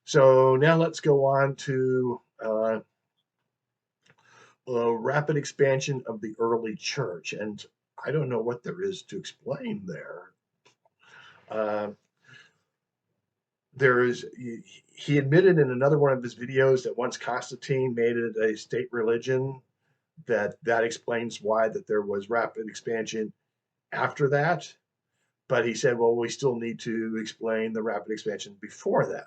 So now let's go on to rapid expansion of the early church. And I don't know what there is to explain there. Uh, he admitted in another one of his videos that once Constantine made it a state religion, that explains why that there was rapid expansion after that. But he said, well, we still need to explain the rapid expansion before that.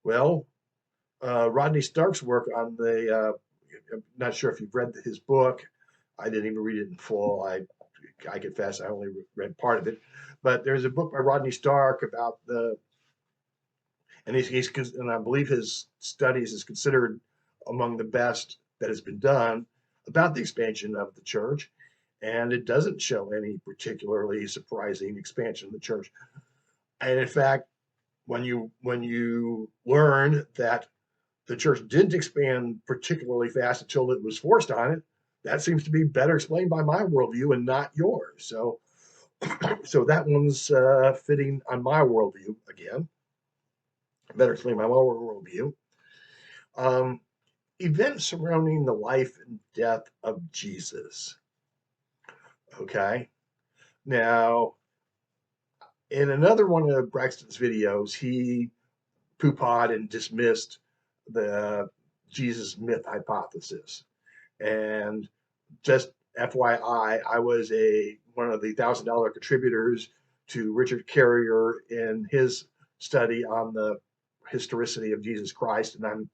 Well, Rodney Stark's work on I'm not sure if you've read his book. I didn't even read it in full. I confess I only read part of it. But there's a book by Rodney Stark about and and I believe his studies is considered among the best that has been done about the expansion of the church. And it doesn't show any particularly surprising expansion of the church. And in fact, when you learn that the church didn't expand particularly fast until it was forced on it, that seems to be better explained by my worldview and not yours. So that one's fitting on my worldview again, better explained by my worldview. Um, Events surrounding the life and death of Jesus. Okay. Now, in another one of Braxton's videos, he poo-pawed and dismissed the Jesus myth hypothesis. And just FYI, I was one of the $1,000 contributors to Richard Carrier in his study on the historicity of Jesus Christ, and I'm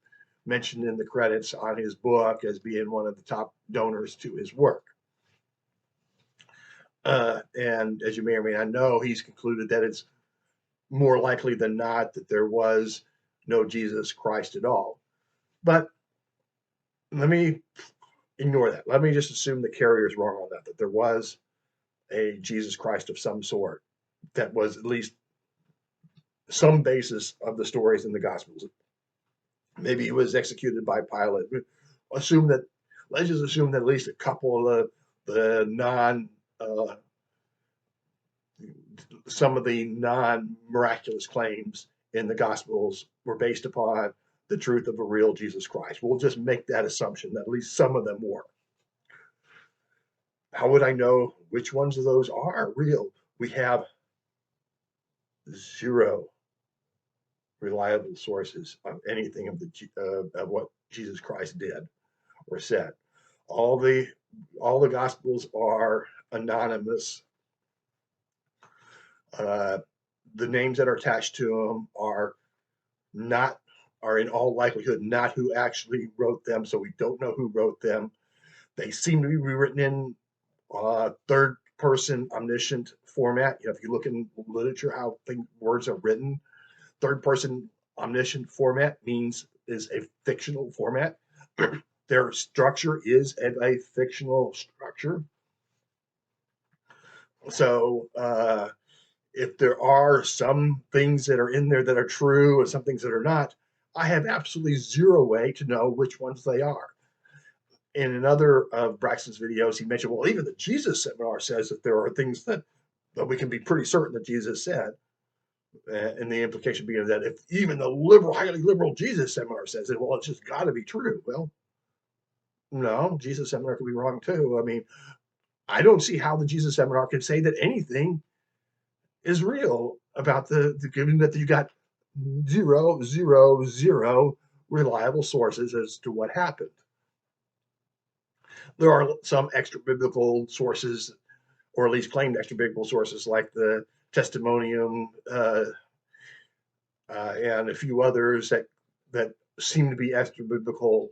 mentioned in the credits on his book as being one of the top donors to his work. And as you may or may not know, he's concluded that it's more likely than not that there was no Jesus Christ at all. But let me ignore that. Let me just assume that Carrier is wrong on that there was a Jesus Christ of some sort that was at least some basis of the stories in the Gospels. Maybe he was executed by Pilate. Assume that. Let's just assume that at least a couple of the non, some of the non-miraculous claims in the Gospels were based upon the truth of a real Jesus Christ. We'll just make that assumption that at least some of them were. How would I know which ones of those are real? We have zero reliable sources of anything of what Jesus Christ did or said. All the Gospels are anonymous. Uh, the names that are attached to them are in all likelihood not who actually wrote them, so we don't know who wrote them. They seem to be written in third person omniscient format. If you look in literature how words are written, third person omniscient format is a fictional format. Their structure is a fictional structure. So if there are some things that are in there that are true and some things that are not, I have absolutely zero way to know which ones they are. In another of Braxton's videos, he mentioned, well, even the Jesus seminar says that there are things that we can be pretty certain that Jesus said. And the implication being that if even the highly liberal Jesus seminar says it, well, it's just got to be true. Well, no, Jesus seminar could be wrong too. I mean, I don't see how the Jesus seminar can say that anything is real about given that you got zero, zero, zero reliable sources as to what happened. There are some extra biblical sources, or at least claimed extra biblical sources, like the Testimonium and a few others that seem to be extra biblical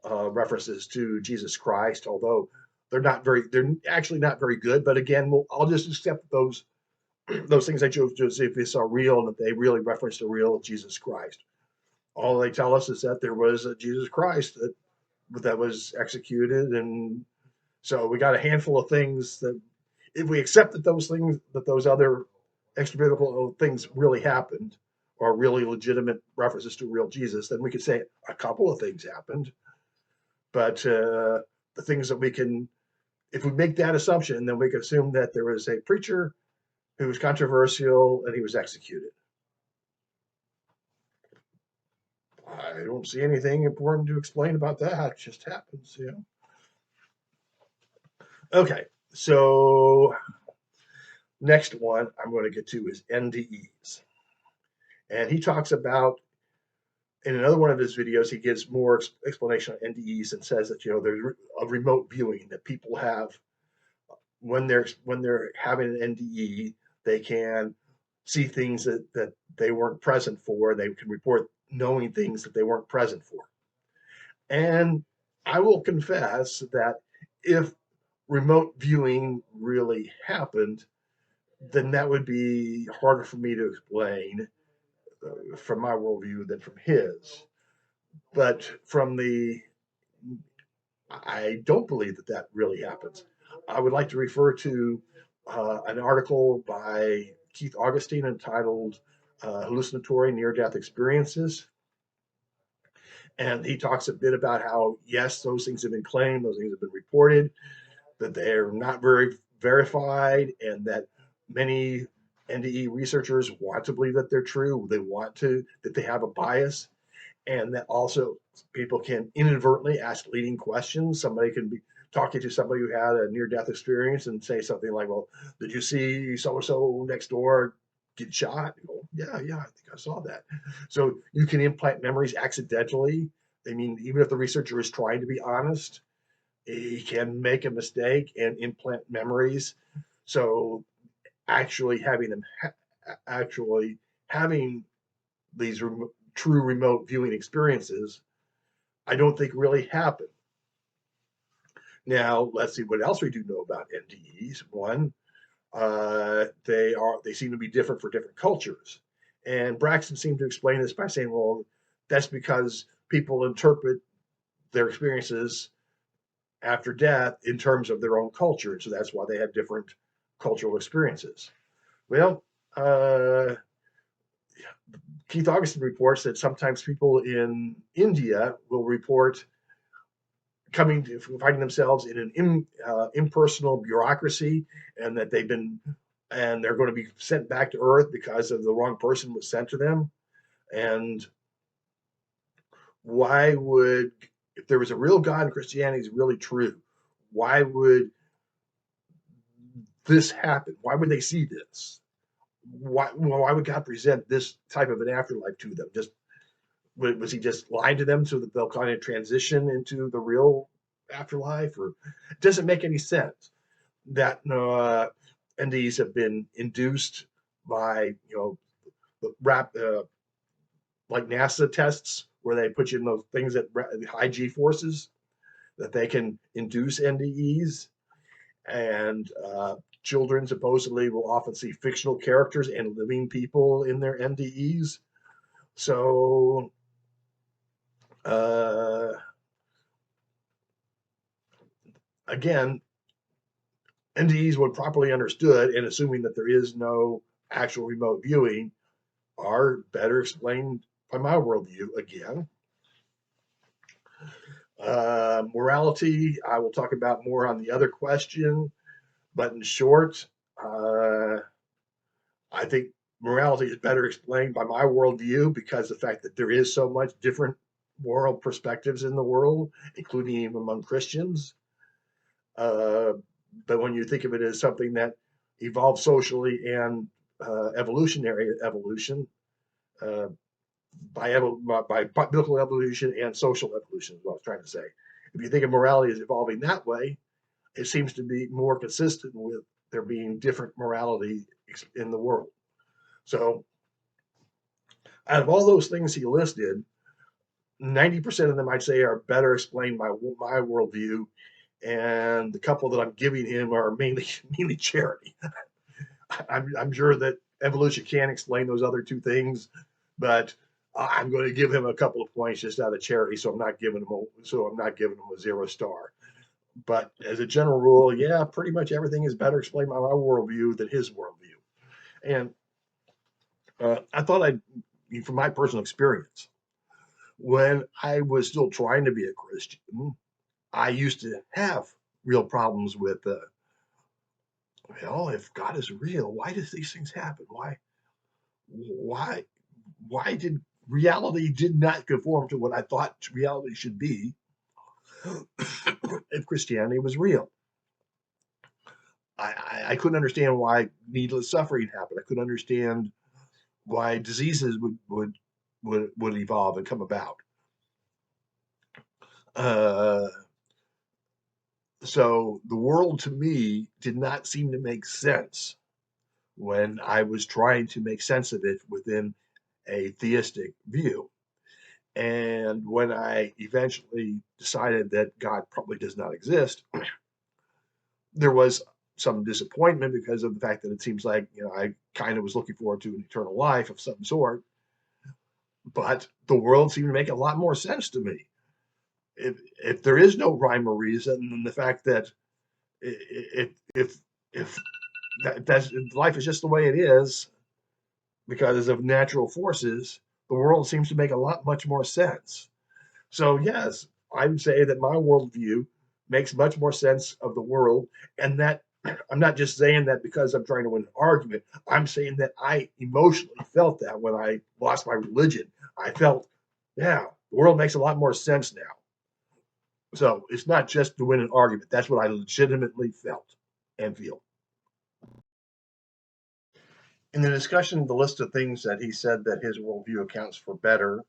references to Jesus Christ, although they're actually not very good. But again, I'll just accept those things I chose to see if they are real and that they really reference the real Jesus Christ. All they tell us is that there was a Jesus Christ that was executed, and so we got a handful of things that, if we accept that those other extra biblical things really happened, or really legitimate references to real Jesus, then we could say a couple of things happened. But the things that we can, if we make that assumption, then we can assume that there was a preacher who was controversial and he was executed. I don't see anything important to explain about that. It just happens, you know. Okay, so next one I'm going to get to is NDEs. And he talks about, in another one of his videos, he gives more explanation on NDEs and says that, you know, there's a remote viewing that people have when they're having an NDE. They can see things that they weren't present for. They can report knowing things that they weren't present for. And I will confess that if remote viewing really happened, then that would be harder for me to explain from my worldview than from his. But I don't believe that that really happens. I would like to refer to an article by Keith Augustine entitled Hallucinatory Near-Death Experiences. And he talks a bit about how, yes, those things have been claimed, those things have been reported, that they're not very verified, and that many NDE researchers want to believe that they're true. They want that they have a bias, and that also people can inadvertently ask leading questions. Somebody can be talking to somebody who had a near-death experience and say something like, well, did you see so-and-so next door get shot? You go, yeah, I think I saw that. So you can implant memories accidentally. I mean, even if the researcher is trying to be honest, he can make a mistake and implant memories. So actually having these true remote viewing experiences, I don't think really happen. Now, let's see what else we do know about NDEs. One, they seem to be different for different cultures. And Braxton seemed to explain this by saying, well, that's because people interpret their experiences after death in terms of their own culture. So that's why they have different cultural experiences. Well, Keith Augustine reports that sometimes people in India will report finding themselves in an impersonal bureaucracy, and that they're going to be sent back to Earth because of the wrong person was sent to them. And if there was a real God and Christianity is really true, why would this happen? Why would they see this? Why would God present this type of an afterlife to them? Was he just lying to them so that they'll kind of transition into the real afterlife? Or it doesn't make any sense that NDEs have been induced by, like NASA tests where they put you in those things at high G forces, that they can induce NDEs. And children supposedly will often see fictional characters and living people in their NDEs. So again, NDEs, when properly understood and assuming that there is no actual remote viewing, are better explained by my worldview again. Morality, I will talk about more on the other question, but in short, I think morality is better explained by my worldview because the fact that there is so much different moral perspectives in the world, including even among Christians. But when you think of it as something that evolved socially and evolutionary evolution, by biblical evolution and social evolution is what I was trying to say. If you think of morality as evolving that way, it seems to be more consistent with there being different morality in the world. So out of all those things he listed, 90% of them I'd say are better explained by my worldview, and the couple that I'm giving him are mainly charity. I'm sure that evolution can't explain those other two things, but I'm going to give him a couple of points just out of charity, so I'm not giving him a 0 star. But as a general rule, yeah, pretty much everything is better explained by my worldview than his worldview. And I thought from my personal experience, when I was still trying to be a Christian, I used to have real problems with, well, if God is real, why does these things happen? Why, why did reality did not conform to what I thought reality should be if Christianity was real? I couldn't understand why needless suffering happened. I couldn't understand why diseases would evolve and come about. Uh, so the world to me did not seem to make sense when I was trying to make sense of it within a theistic view. And when I eventually decided that God probably does not exist, there was some disappointment because of the fact that it seems like, I kind of was looking forward to an eternal life of some sort, but the world seemed to make a lot more sense to me. If there is no rhyme or reason, then the fact that if that's life is just the way it is because of natural forces, the world seems to make a lot much more sense. So yes, I would say that my worldview makes much more sense of the world, and that I'm not just saying that because I'm trying to win an argument. I'm saying that I emotionally felt that when I lost my religion. I felt, yeah, the world makes a lot more sense now. So it's not just to win an argument. That's what I legitimately felt and feel. In the discussion of the list of things that he said that his worldview accounts for better,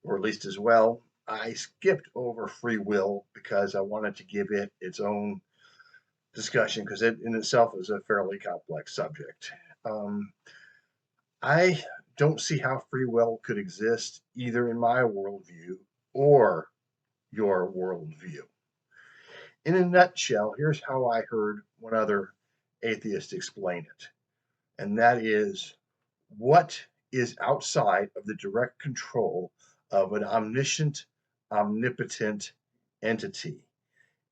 or at least as well, I skipped over free will because I wanted to give it its own discussion because it in itself is a fairly complex subject. Um, I don't see how free will could exist either in my worldview or your worldview. In a nutshell, here's how I heard one other atheist explain it, and that is what is outside of the direct control of an omniscient, omnipotent entity?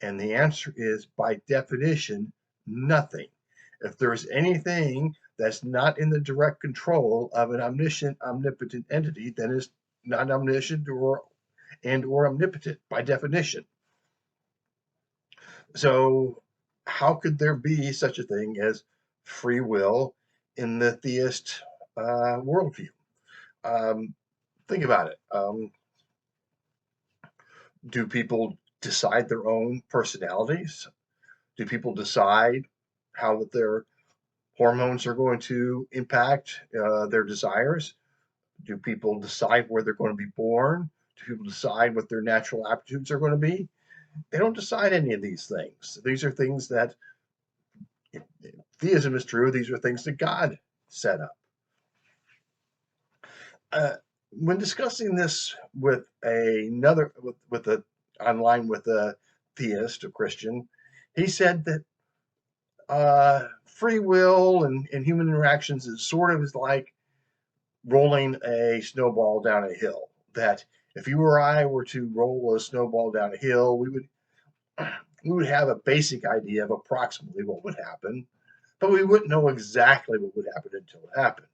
And the answer is, by definition, nothing. If there's anything that's not in the direct control of an omniscient, omnipotent entity, then it's not omniscient or omnipotent by definition. So how could there be such a thing as free will in the theist worldview? Um, think about it. Do people decide their own personalities? Do people decide how their hormones are going to impact their desires? Do people decide where they're going to be born? Do people decide what their natural aptitudes are going to be? They don't decide any of these things. These are things that, if theism is true, these are things that God set up. Uh, when discussing this with another, with a online with a theist, a Christian, he said that free will and human interactions is sort of like rolling a snowball down a hill. That if you or I were to roll a snowball down a hill, we would have a basic idea of approximately what would happen, but we wouldn't know exactly what would happen until it happened.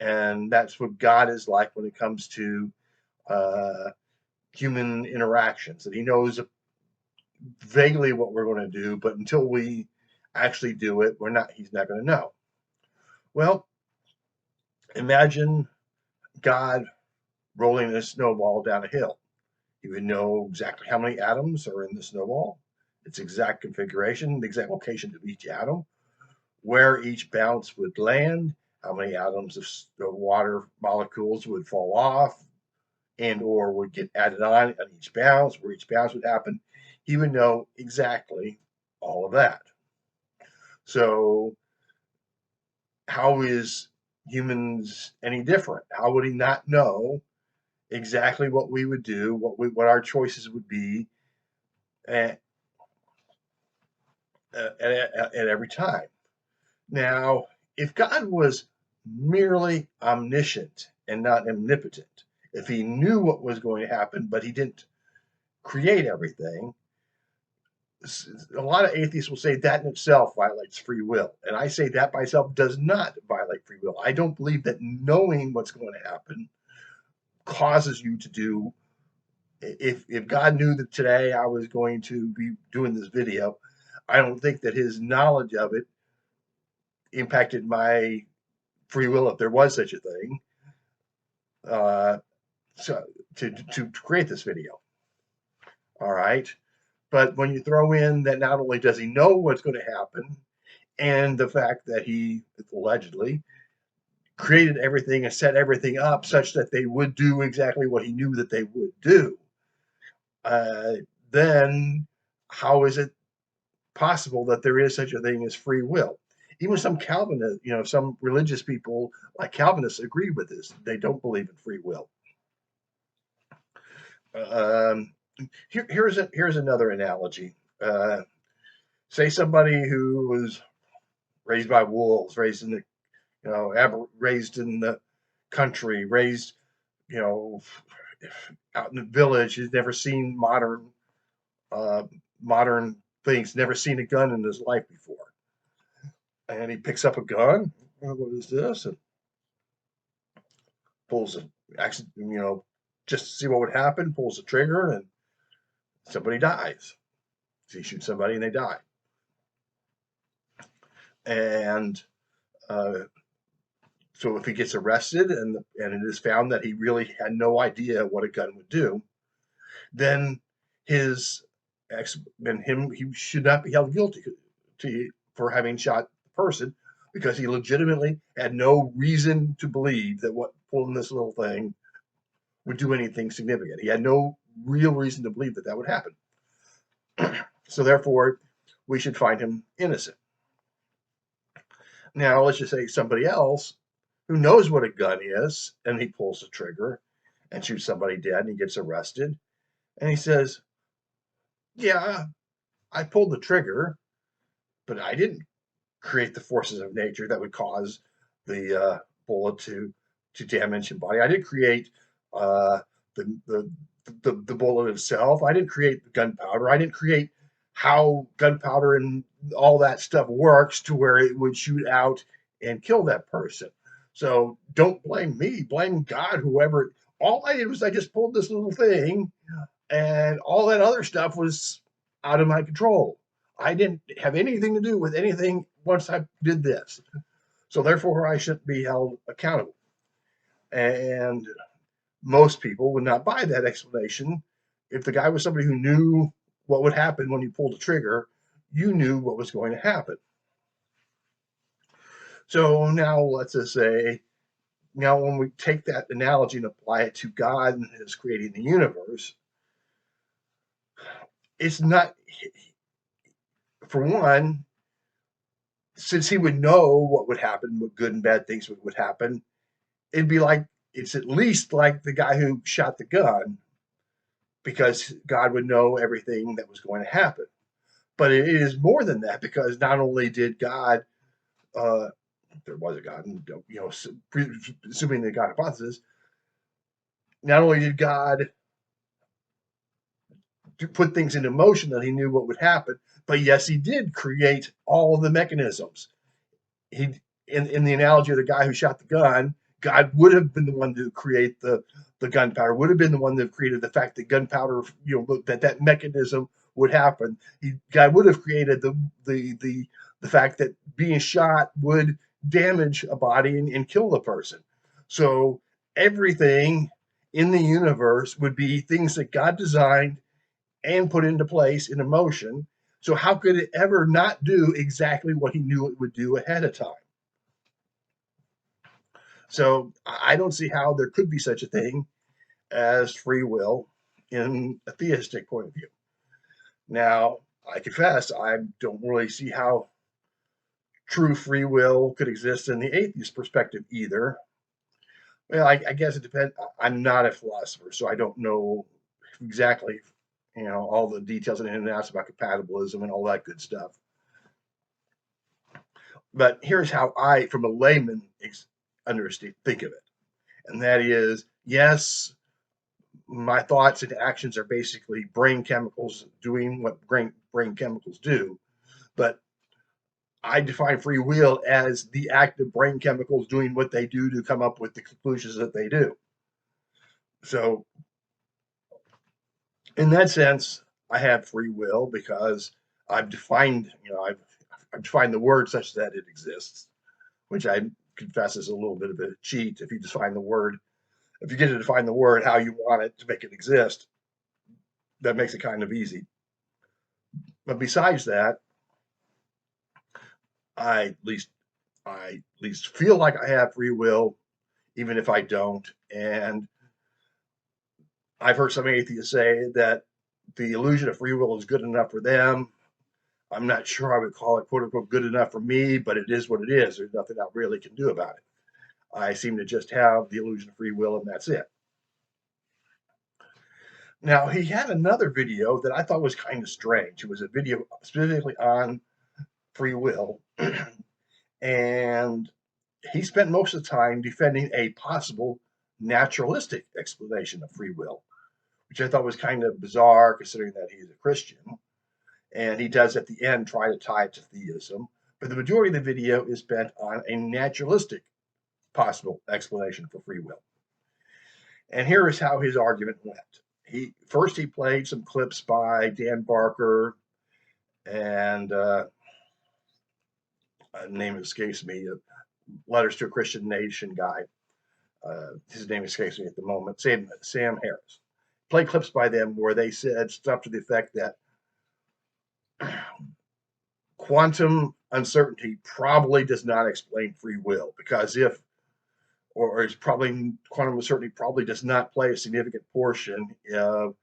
And that's what God is like when it comes to uh, human interactions. That He knows vaguely what we're going to do, but until we actually do it, He's not going to know. Well, imagine God rolling a snowball down a hill. He would know exactly how many atoms are in the snowball, its exact configuration, the exact location of each atom, where each bounce would land, how many atoms of water molecules would fall off and or would get added on each bounce, where each bounce would happen. He would know exactly all of that. So how is humans any different? How would he not know exactly what we would do, what our choices would be, at every time. Now, if God was merely omniscient and not omnipotent, if he knew what was going to happen, but he didn't create everything, a lot of atheists will say that in itself violates free will. And I say that by itself does not violate free will. I don't believe that knowing what's going to happen causes you to do. If God knew that today I was going to be doing this video, I don't think that his knowledge of it impacted my free will, if there was such a thing, uh, so to create this video. All right. But when you throw in that not only does he know what's going to happen, and the fact that he allegedly created everything and set everything up such that they would do exactly what he knew that they would do, uh, then how is it possible that there is such a thing as free will? Even some Calvinists, some religious people like Calvinists agree with this. They don't believe in free will. Um, here's another analogy. Say somebody who was raised by wolves, raised in the country, raised you know out in the village, has never seen modern things, never seen a gun in his life before, and he picks up a gun. What is this? And pulls it, actually, just to see what would happen. Pulls the trigger, and somebody dies. So he shoots somebody, and they die. And so if he gets arrested, and it is found that he really had no idea what a gun would do, then his he should not be held guilty for having shot the person, because he legitimately had no reason to believe that what pulling this little thing would do anything significant. He had no real reason to believe that that would happen. So therefore, we should find him innocent. Now, let's just say somebody else who knows what a gun is, and he pulls the trigger and shoots somebody dead, and he gets arrested, and he says, yeah, I pulled the trigger, but I didn't create the forces of nature that would cause the bullet to damage your body. I didn't create uh, the, the the bullet itself. I didn't create the gunpowder. I didn't create how gunpowder and all that stuff works to where it would shoot out and kill that person. So don't blame me. Blame God, whoever. All I did was I just pulled this little thing, and all that other stuff was out of my control. I didn't have anything to do with anything once I did this. So therefore, I shouldn't be held accountable. And most people would not buy that explanation. If the guy was somebody who knew what would happen when you pulled the trigger, you knew what was going to happen. So now let's just say, now when we take that analogy and apply it to God and his creating the universe, it's not, for one, since he would know what would happen, what good and bad things would happen, it'd be like, it's at least like the guy who shot the gun, because God would know everything that was going to happen. But it is more than that, because not only did God, if there was a God, assuming the God hypothesis, not only did God put things into motion that he knew what would happen, but yes, he did create all of the mechanisms. He, in the analogy of the guy who shot the gun, God would have been the one to create the gunpowder, would have been the one that created the fact that gunpowder, that mechanism would happen. God would have created the fact that being shot would damage a body and kill the person. So everything in the universe would be things that God designed and put into place in motion. So how could it ever not do exactly what he knew it would do ahead of time? So I don't see how there could be such a thing as free will in a theistic point of view. Now, I confess, I don't really see how true free will could exist in the atheist perspective either. Well, I guess it depends. I'm not a philosopher, so I don't know exactly, all the details and ins and outs about compatibilism and all that good stuff. But here's how I, from a layman, understand, think of it. And that is, yes, my thoughts and actions are basically brain chemicals doing what brain chemicals do. But I define free will as the act of brain chemicals doing what they do to come up with the conclusions that they do. So, in that sense, I have free will because I've defined, I've defined the word such that it exists, which I confess is a little bit of a cheat. If you define the word, if you get to define the word how you want it to make it exist, that makes it kind of easy. But besides that, I at least feel like I have free will, even if I don't. And I've heard some atheists say that the illusion of free will is good enough for them. I'm not sure I would call it quote unquote good enough for me, but it is what it is. There's nothing I really can do about it. I seem to just have the illusion of free will, and that's it. Now, he had another video that I thought was kind of strange. It was a video specifically on free will, and he spent most of the time defending a possible naturalistic explanation of free will, which I thought was kind of bizarre considering that he's a Christian. And he does at the end try to tie it to theism. But the majority of the video is spent on a naturalistic possible explanation for free will. And here is how his argument went. He played some clips by Dan Barker and name escapes me, Letters to a Christian Nation guy. His name escapes me at the moment. Sam Harris. Played clips by them where they said stuff to the effect that quantum uncertainty probably does not explain free will because quantum uncertainty probably does not play a significant portion of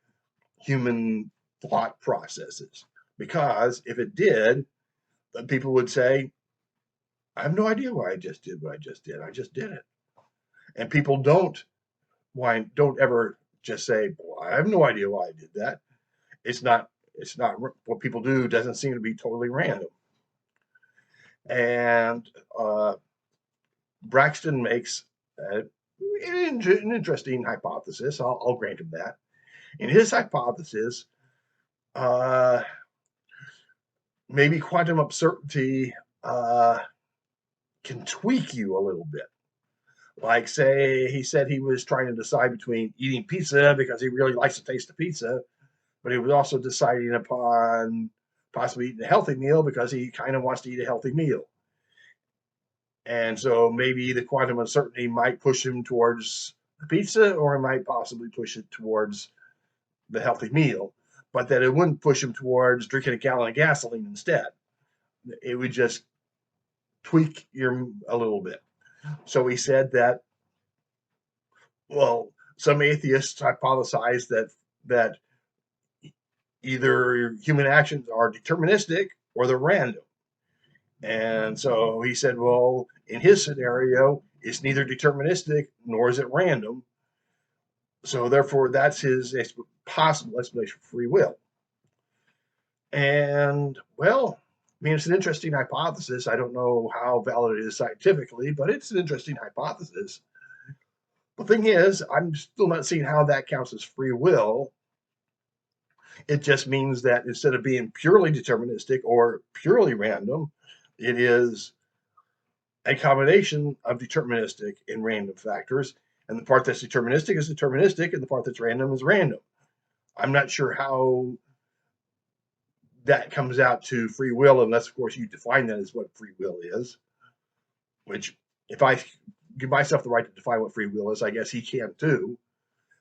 human thought processes. Because if it did, then people would say, I have no idea why I just did what I just did. I just did it. And people don't ever just say, well, I have no idea why I did that. It's not what people do doesn't seem to be totally random. And Braxton makes an interesting hypothesis. I'll grant him that. In his hypothesis, uh, maybe quantum uncertainty can tweak you a little bit. Like, say, he said he was trying to decide between eating pizza because he really likes the taste of pizza, but he was also deciding upon possibly eating a healthy meal because he kind of wants to eat a healthy meal. And so maybe the quantum uncertainty might push him towards the pizza, or it might possibly push it towards the healthy meal, but that it wouldn't push him towards drinking a gallon of gasoline instead. It would just tweak you a little bit. So he said that, well, some atheists hypothesize that either human actions are deterministic or they're random. And so he said, well, in his scenario, it's neither deterministic nor is it random. So therefore, that's his possible explanation for free will. And well, I mean, it's an interesting hypothesis. I don't know how valid it is scientifically, but it's an interesting hypothesis. The thing is, I'm still not seeing how that counts as free will. It just means that instead of being purely deterministic or purely random, it is a combination of deterministic and random factors. And the part that's deterministic is deterministic, and the part that's random is random. I'm not sure how that comes out to free will, unless, of course, you define that as what free will is, which, if I give myself the right to define what free will is, I guess he can too.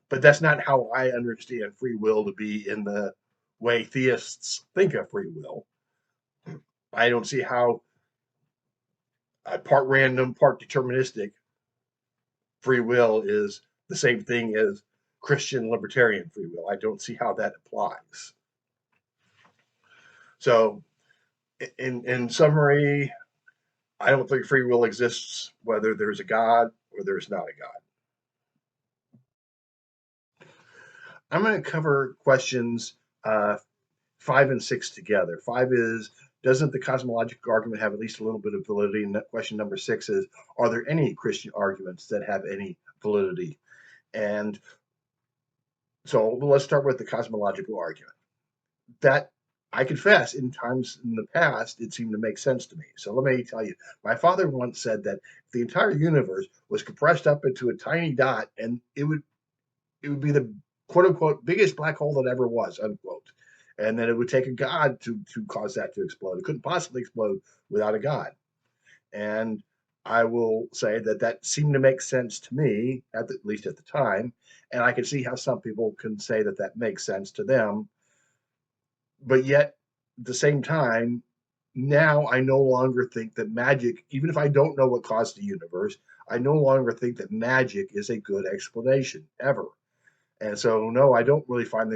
But that's not how I understand free will to be in the way theists think of free will. I don't see how part random, part deterministic free will is the same thing as Christian libertarian free will. I don't see how that applies. So, in summary, I don't think free will exists whether there's a God or there's not a God. I'm going to cover questions 5 and 6 together. 5 is doesn't the cosmological argument have at least a little bit of validity? And question number 6 is, are there any Christian arguments that have any validity? And so let's start with the cosmological argument. That, I confess, in times in the past, it seemed to make sense to me. So let me tell you, my father once said that if the entire universe was compressed up into a tiny dot, and it would be the quote unquote biggest black hole that ever was, unquote. And then it would take a god to cause that to explode. It couldn't possibly explode without a god. And I will say that that seemed to make sense to me, at least at the time. And I can see how some people can say that that makes sense to them. But yet, at the same time, now I no longer think that magic, even if I don't know what caused the universe, I no longer think that magic is a good explanation ever. And so, no, I don't really find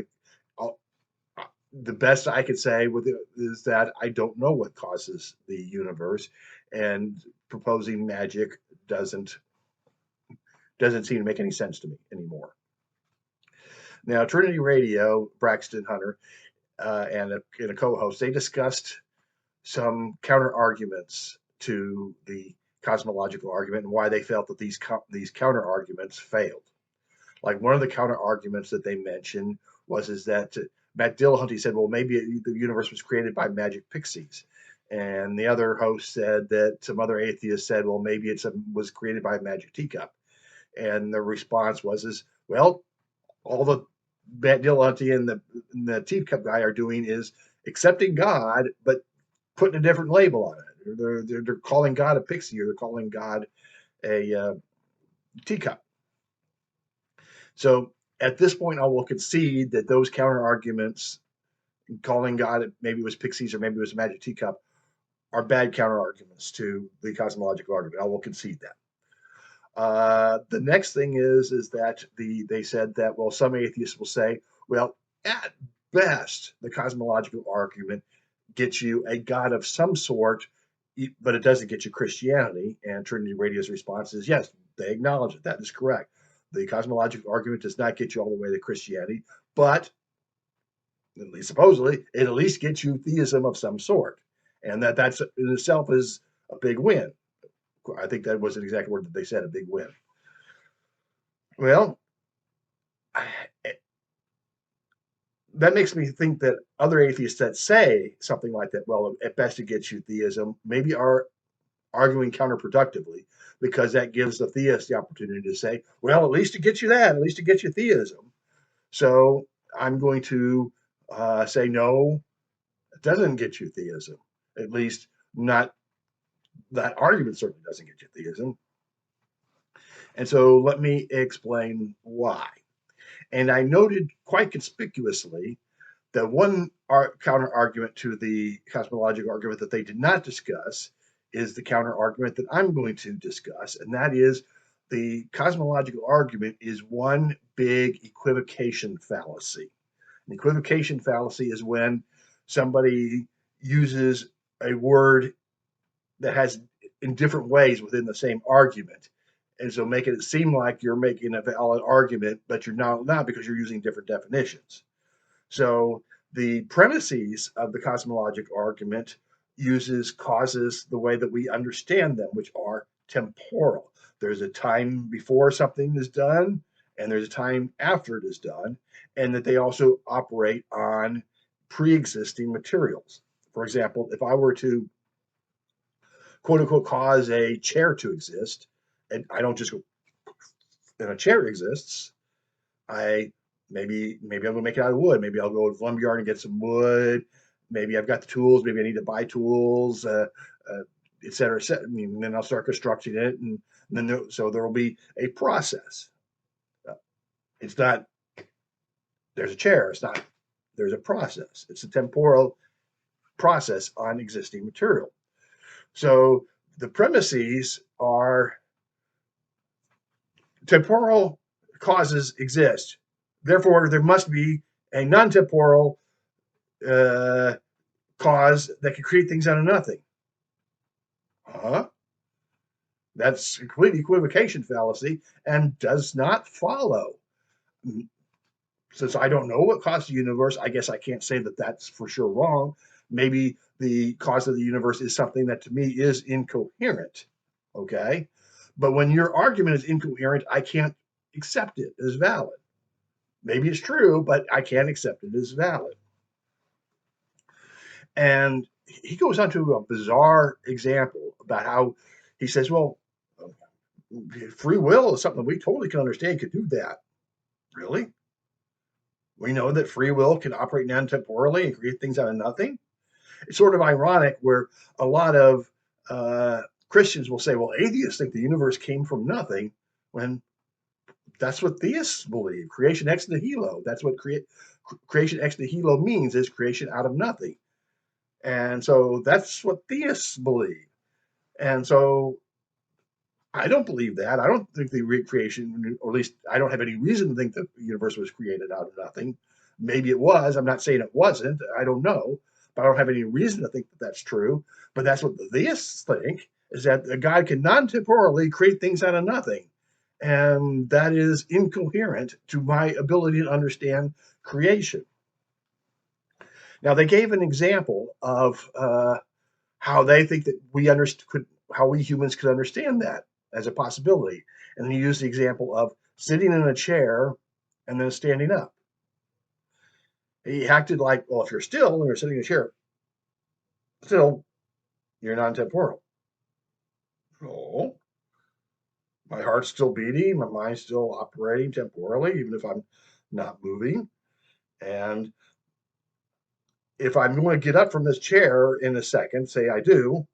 the best I could say with it is that I don't know what causes the universe, and proposing magic doesn't seem to make any sense to me anymore. Now, Trinity Radio, Braxton Hunter, and a co-host, they discussed some counter arguments to the cosmological argument and why they felt that these counter arguments failed. Like, one of the counter arguments that they mentioned is that Matt Dillahunty said, well, maybe the universe was created by magic pixies. And the other host said that some other atheists said, well, maybe it was created by a magic teacup. And the response was, well, all the Matt Dillahunty and the teacup guy are doing is accepting God, but putting a different label on it. They're calling God a pixie, or they're calling God a teacup. So at this point, I will concede that those counter arguments, calling God, maybe it was pixies or maybe it was a magic teacup, are bad counter arguments to the cosmological argument. I will concede that. The next thing is that they said that, well, some atheists will say, well, at best, the cosmological argument gets you a God of some sort, but it doesn't get you Christianity. And Trinity Radio's response is, yes, they acknowledge it. That is correct. The cosmological argument does not get you all the way to Christianity, but at least supposedly, it at least gets you theism of some sort. And that's in itself is a big win. I think that was an exact word that they said, a big win. Well, that makes me think that other atheists that say something like that, well, at best it gets you theism, maybe are arguing counterproductively, because that gives the theist the opportunity to say, well, at least it gets you that, at least it gets you theism. So I'm going to say, no, it doesn't get you theism. At least not, that argument certainly doesn't get you theism. And so let me explain why. And I noted quite conspicuously that one counter argument to the cosmological argument that they did not discuss is the counter argument that I'm going to discuss, and that is the cosmological argument is one big equivocation fallacy. An equivocation fallacy is when somebody uses a word that has in different ways within the same argument, and so making it seem like you're making a valid argument, but you're not, because you're using different definitions. So the premises of the cosmological argument uses causes the way that we understand them, which are temporal. There's a time before something is done, and there's a time after it is done, and that they also operate on pre-existing materials. For example, if I were to quote unquote cause a chair to exist, and I don't just go, and a chair exists, maybe I'm gonna make it out of wood. Maybe I'll go to the lumberyard and get some wood. Maybe I've got the tools. Maybe I need to buy tools, et cetera, et cetera. And then I'll start constructing it, and then so there will be a process. It's not there's a chair. It's not there's a process. It's a temporal process on existing material. So the premises are temporal causes exist. Therefore, there must be a non-temporal cause that can create things out of nothing. That's a complete equivocation fallacy and does not follow. Since I don't know what caused the universe, I guess I can't say that that's for sure wrong. Maybe the cause of the universe is something that to me is incoherent. Okay. But when your argument is incoherent, I can't accept it as valid. Maybe it's true, but I can't accept it as valid. And he goes on to a bizarre example about how he says, well, free will is something we totally can understand, could do that. Really? We know that free will can operate non-temporally and create things out of nothing. It's sort of ironic where a lot of Christians will say, well, atheists think the universe came from nothing, when that's what theists believe. Creation ex nihilo. That's what creation ex nihilo means, is creation out of nothing. And so that's what theists believe. And so I don't believe that. I don't think the creation, or at least I don't have any reason to think that the universe was created out of nothing. Maybe it was. I'm not saying it wasn't. I don't know. But I don't have any reason to think that that's true. But that's what the theists think, is that a God can non-temporally create things out of nothing. And that is incoherent to my ability to understand creation. Now, they gave an example of how they think that how we humans could understand that as a possibility. And he used the example of sitting in a chair and then standing up. He acted like, well, if you're still and you're sitting in a chair, still, you're non-temporal. No, my heart's still beating, my mind's still operating temporally, even if I'm not moving. And if I'm going to get up from this chair in a second, say I do,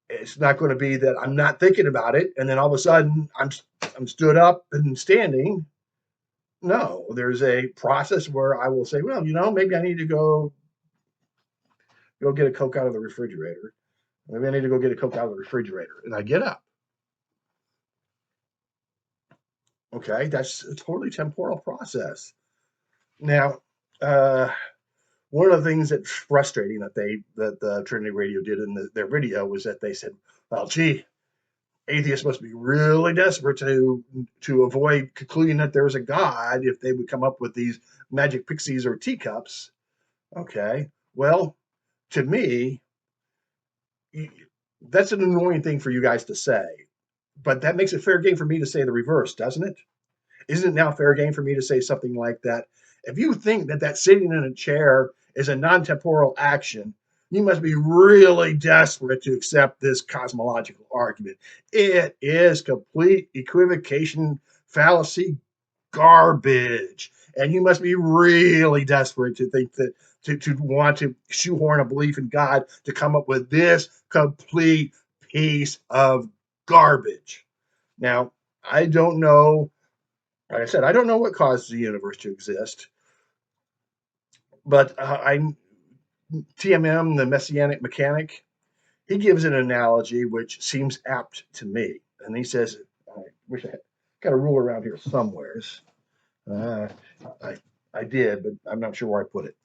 it's not going to be that I'm not thinking about it and then all of a sudden I'm stood up and standing. No, there's a process where I will say, well, maybe I need to go get a Coke out of the refrigerator. Maybe I need to go get a Coke out of the refrigerator, and I get up. Okay, that's a totally temporal process. Now, one of the things that's frustrating that the Trinity Radio did in their video was that they said, well, gee, atheists must be really desperate to avoid concluding that there's a God if they would come up with these magic pixies or teacups. Okay, well, to me, that's an annoying thing for you guys to say, but that makes it fair game for me to say the reverse, doesn't it? Isn't it now fair game for me to say something like that? If you think that sitting in a chair is a non-temporal action, you must be really desperate to accept this cosmological argument. It is complete equivocation, fallacy, garbage. And you must be really desperate to think that to want to shoehorn a belief in God to come up with this complete piece of garbage. Now, I don't know. Like I said, I don't know what caused the universe to exist, but TMM, the Messianic mechanic, he gives an analogy which seems apt to me. And he says, I wish I had got a ruler around here somewheres. I did, but I'm not sure where I put it.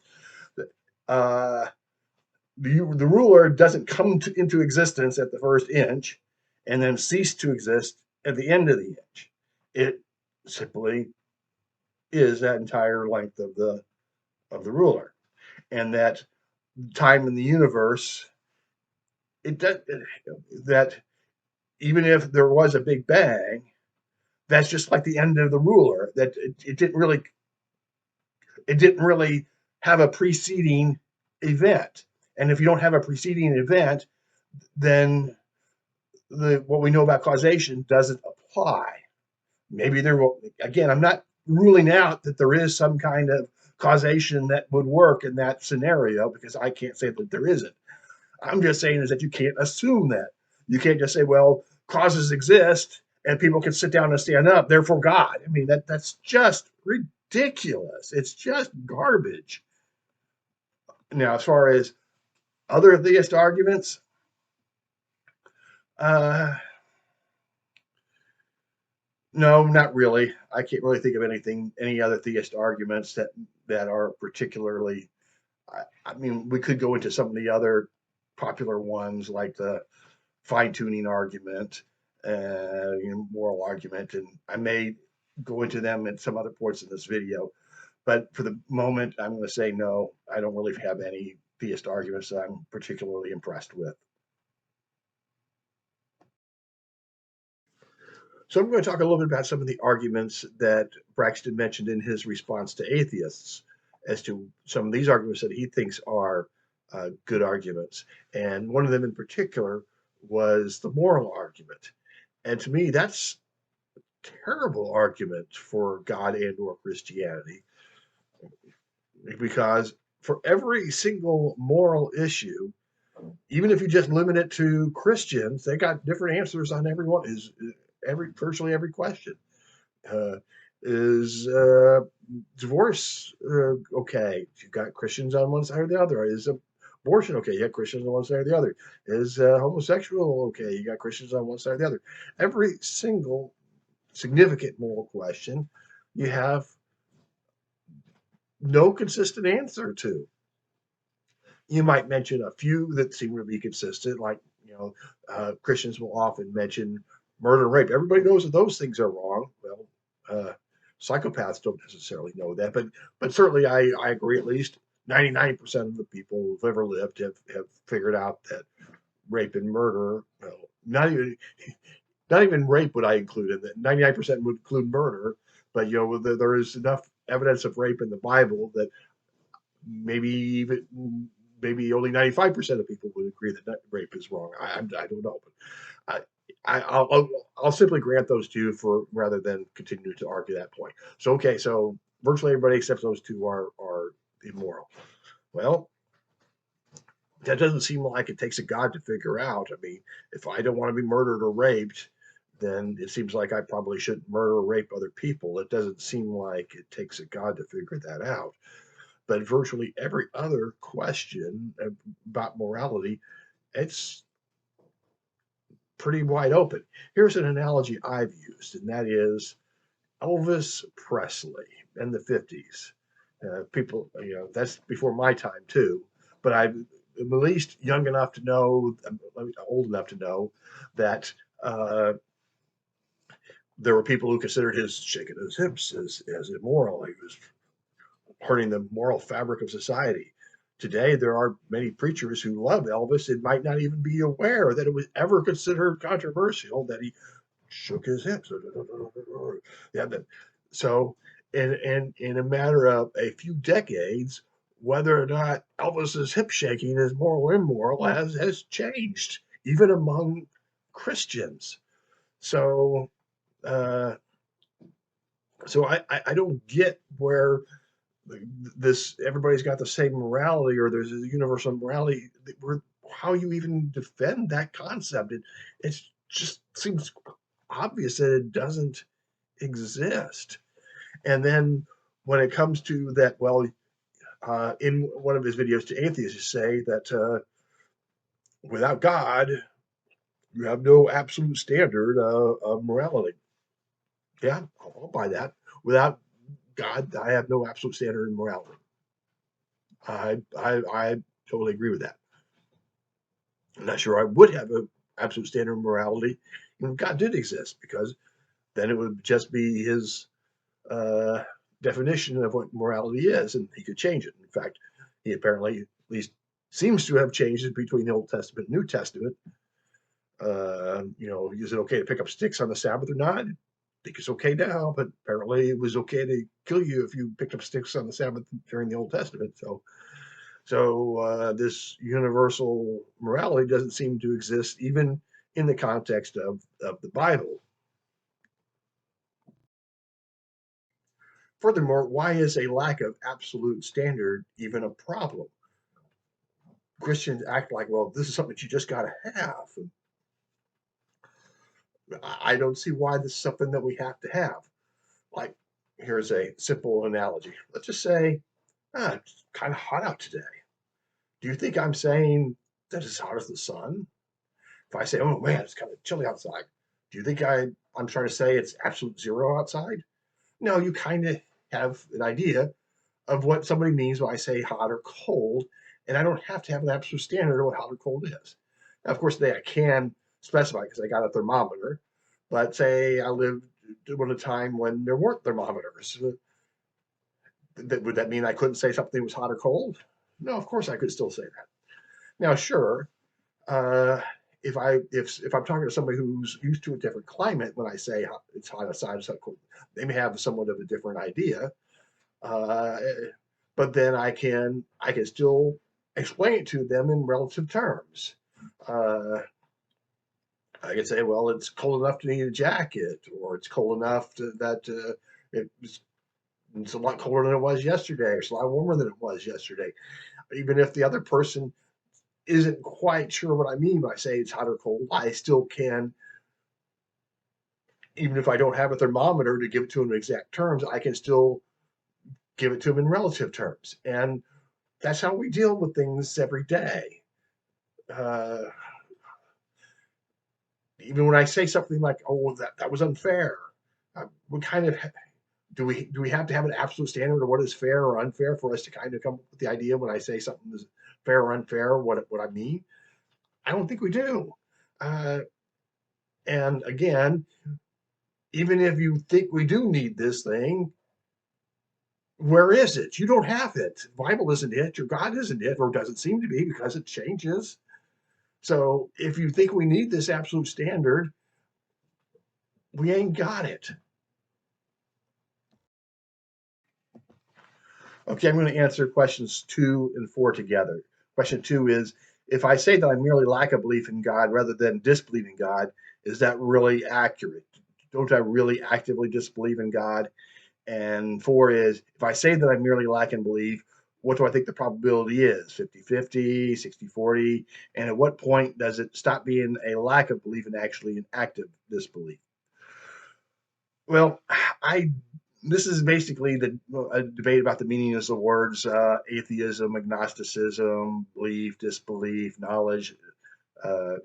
The ruler doesn't come into existence at the first inch and then cease to exist at the end of the inch. It simply is that entire length of the ruler, and that time in the universe, that even if there was a big bang, that's just like the end of the ruler. That it didn't really have a preceding event. And if you don't have a preceding event, then what we know about causation doesn't apply. Maybe there will, again, I'm not ruling out that there is some kind of causation that would work in that scenario, because I can't say that there isn't. I'm just saying is that you can't assume that. You can't just say, well, causes exist and people can sit down and stand up, therefore God. I mean, that's just ridiculous. It's just garbage. Now, as far as other theist arguments, no, not really. I can't really think of any other theist arguments that are particularly. I mean, we could go into some of the other popular ones like the fine-tuning argument, moral argument, and I may go into them at some other points in this video. But for the moment, I'm going to say no. I don't really have any theist arguments that I'm particularly impressed with. So I'm going to talk a little bit about some of the arguments that Braxton mentioned in his response to atheists as to some of these arguments that he thinks are good arguments. And one of them in particular was the moral argument. And to me, that's a terrible argument for God and or Christianity, because for every single moral issue, even if you just limit it to Christians, they got different answers on virtually every question. Uh, is divorce okay? You've got Christians on one side or the other. Is abortion okay? You got Christians on one side or the other. Is homosexual okay? You got Christians on one side or the other. Every single significant moral question, you have no consistent answer to. You might mention a few that seem to be consistent, like Christians will often mention murder and rape. Everybody knows that those things are wrong. Well, psychopaths don't necessarily know that, but certainly I agree. At least 99% of the people who've ever lived have figured out that rape and murder, well, not even rape would I include in that. 99% would include murder, but there is enough evidence of rape in the Bible that maybe even maybe only 95% of people would agree that rape is wrong. I don't know, but I'll simply grant those to you for rather than continue to argue that point. So okay, so virtually everybody except those two are immoral. Well, that doesn't seem like it takes a God to figure out. I mean, if I don't want to be murdered or raped, then it seems like I probably shouldn't murder or rape other people. It doesn't seem like it takes a God to figure that out. But virtually every other question about morality, it's pretty wide open. Here's an analogy I've used, and that is Elvis Presley in the 50s. People, that's before my time too, but I'm at least young enough to know, old enough to know that there were people who considered his shaking his hips as immoral. He was hurting the moral fabric of society. Today, there are many preachers who love Elvis and might not even be aware that it was ever considered controversial that he shook his hips. Yeah, so in a matter of a few decades, whether or not Elvis's hip shaking is moral or immoral has changed, even among Christians. So uh, I don't get where this everybody's got the same morality or there's a universal morality. Where how you even defend that concept? It just seems obvious that it doesn't exist. And then when it comes to that, well, in one of his videos to atheists, you say that without God, you have no absolute standard of morality. Yeah, I'll buy that. Without God, I have no absolute standard of morality. I totally agree with that. I'm not sure I would have an absolute standard of morality if God did exist, because then it would just be his uh, definition of what morality is, and he could change it. In fact, he apparently at least seems to have changed it between the Old Testament and New Testament. Is it okay to pick up sticks on the Sabbath or not? I think it's okay now, but apparently it was okay to kill you if you picked up sticks on the Sabbath during the Old Testament. So this universal morality doesn't seem to exist even in the context of the Bible. Furthermore, why is a lack of absolute standard even a problem? Christians act like, well, this is something that you just got to have. I don't see why this is something that we have to have. Like, here's a simple analogy. Let's just say, it's kind of hot out today. Do you think I'm saying that it's hot as the sun? If I say, oh man, it's kind of chilly outside, do you think I'm trying to say it's absolute zero outside? No, you kind of have an idea of what somebody means when I say hot or cold, and I don't have to have an absolute standard of what hot or cold is. Now, of course, I can specify because I got a thermometer, but say I lived at a time when there weren't thermometers. Would that mean I couldn't say something was hot or cold? No, of course I could still say that. Now, sure, uh, if I'm talking to somebody who's used to a different climate, when I say it's hot outside, it's hot, cold, they may have somewhat of a different idea. Uh, but then I can still explain it to them in relative terms. Uh, I can say, well, it's cold enough to need a jacket, or it's cold enough that it's a lot colder than it was yesterday, or it's a lot warmer than it was yesterday. Even if the other person isn't quite sure what I mean when I say it's hot or cold, I still can, even if I don't have a thermometer to give it to them in exact terms, I can still give it to them in relative terms. And that's how we deal with things every day. Uh, Even when I say something like, "Oh, that was unfair," we kind of do we have to have an absolute standard of what is fair or unfair for us to kind of come up with the idea when I say something is fair or unfair, what I mean? I don't think we do. Uh, and again, even if you think we do need this thing, where is it? You don't have it. The Bible isn't it. Your God isn't it, or doesn't seem to be because it changes. So if you think we need this absolute standard, we ain't got it. Okay, I'm going to answer questions 2 and 4 together. Question 2 is, if I say that I merely lack a belief in God rather than disbelieve in God, is that really accurate? Don't I really actively disbelieve in God? And 4 is, if I say that I merely lack in belief, what do I think the probability is? 50-50, 60-40? And at what point does it stop being a lack of belief and actually an active disbelief? Well, I this is basically a debate about the meaning of the words atheism, agnosticism, belief, disbelief, knowledge,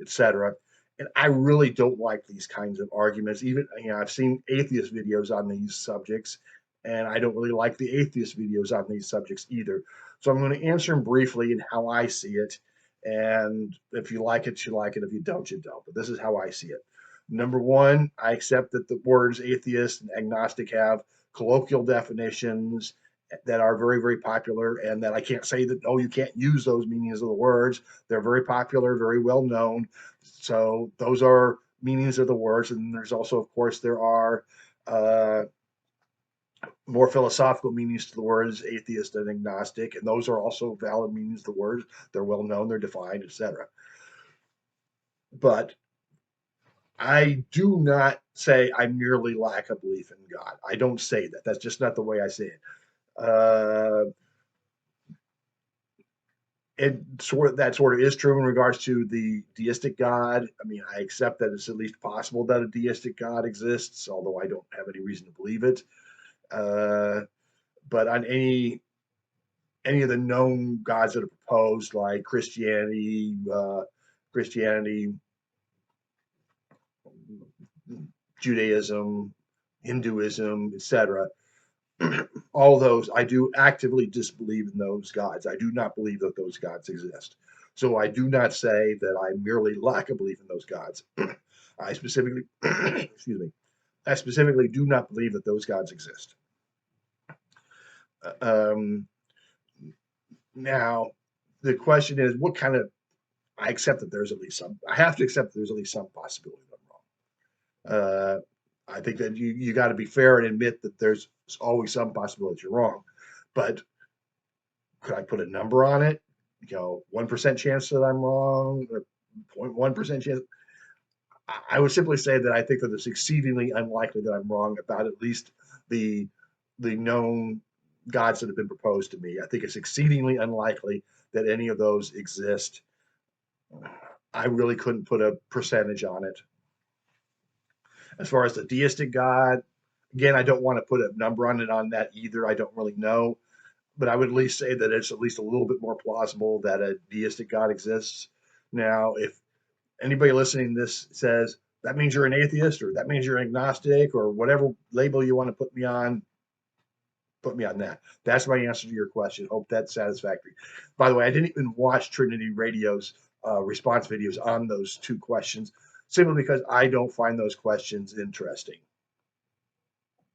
etc. And I really don't like these kinds of arguments. Even I've seen atheist videos on these subjects, and I don't really like the atheist videos on these subjects either. So I'm going to answer them briefly and how I see it. And if you like it, you like it. If you don't, you don't. But this is how I see it. Number one, I accept that the words atheist and agnostic have colloquial definitions that are very, very popular, and that I can't say that, oh, you can't use those meanings of the words. They're very popular, very well known. So those are meanings of the words. And there's also, of course, there are uh, more philosophical meanings to the words atheist and agnostic, and those are also valid meanings of the words. They're well known, they're defined, etc. But I do not say I merely lack a belief in God. I don't say that. That's just not the way I say it. Uh, that sort of is true in regards to the deistic God. I mean, I accept that it's at least possible that a deistic God exists, although I don't have any reason to believe it. Uh, but on any of the known gods that are proposed, like Christianity, Judaism, Hinduism, etc., all those, I do actively disbelieve in those gods. I do not believe that those gods exist. So I do not say that I merely lack a belief in those gods. I specifically, excuse me, I specifically do not believe that those gods exist. Um, Now, the question is, what kind of? I accept that there's at least some. I have to accept that there's at least some possibility that I'm wrong. I think that you got to be fair and admit that there's always some possibility you're wrong. But could I put a number on it? 1% chance that I'm wrong, 0.1% chance. I would simply say that I think that it's exceedingly unlikely that I'm wrong about at least the the known gods that have been proposed to me. I think it's exceedingly unlikely that any of those exist. I really couldn't put a percentage on it. As far as the deistic God, again, I don't want to put a number on it on that either. I don't really know, but I would at least say that it's at least a little bit more plausible that a deistic God exists. Now, if anybody listening to this says that means you're an atheist or that means you're agnostic or whatever label you want to put me on that. That's my answer to your question. Hope that's satisfactory. By the way, I didn't even watch Trinity Radio's response videos on those 2 questions simply because I don't find those questions interesting.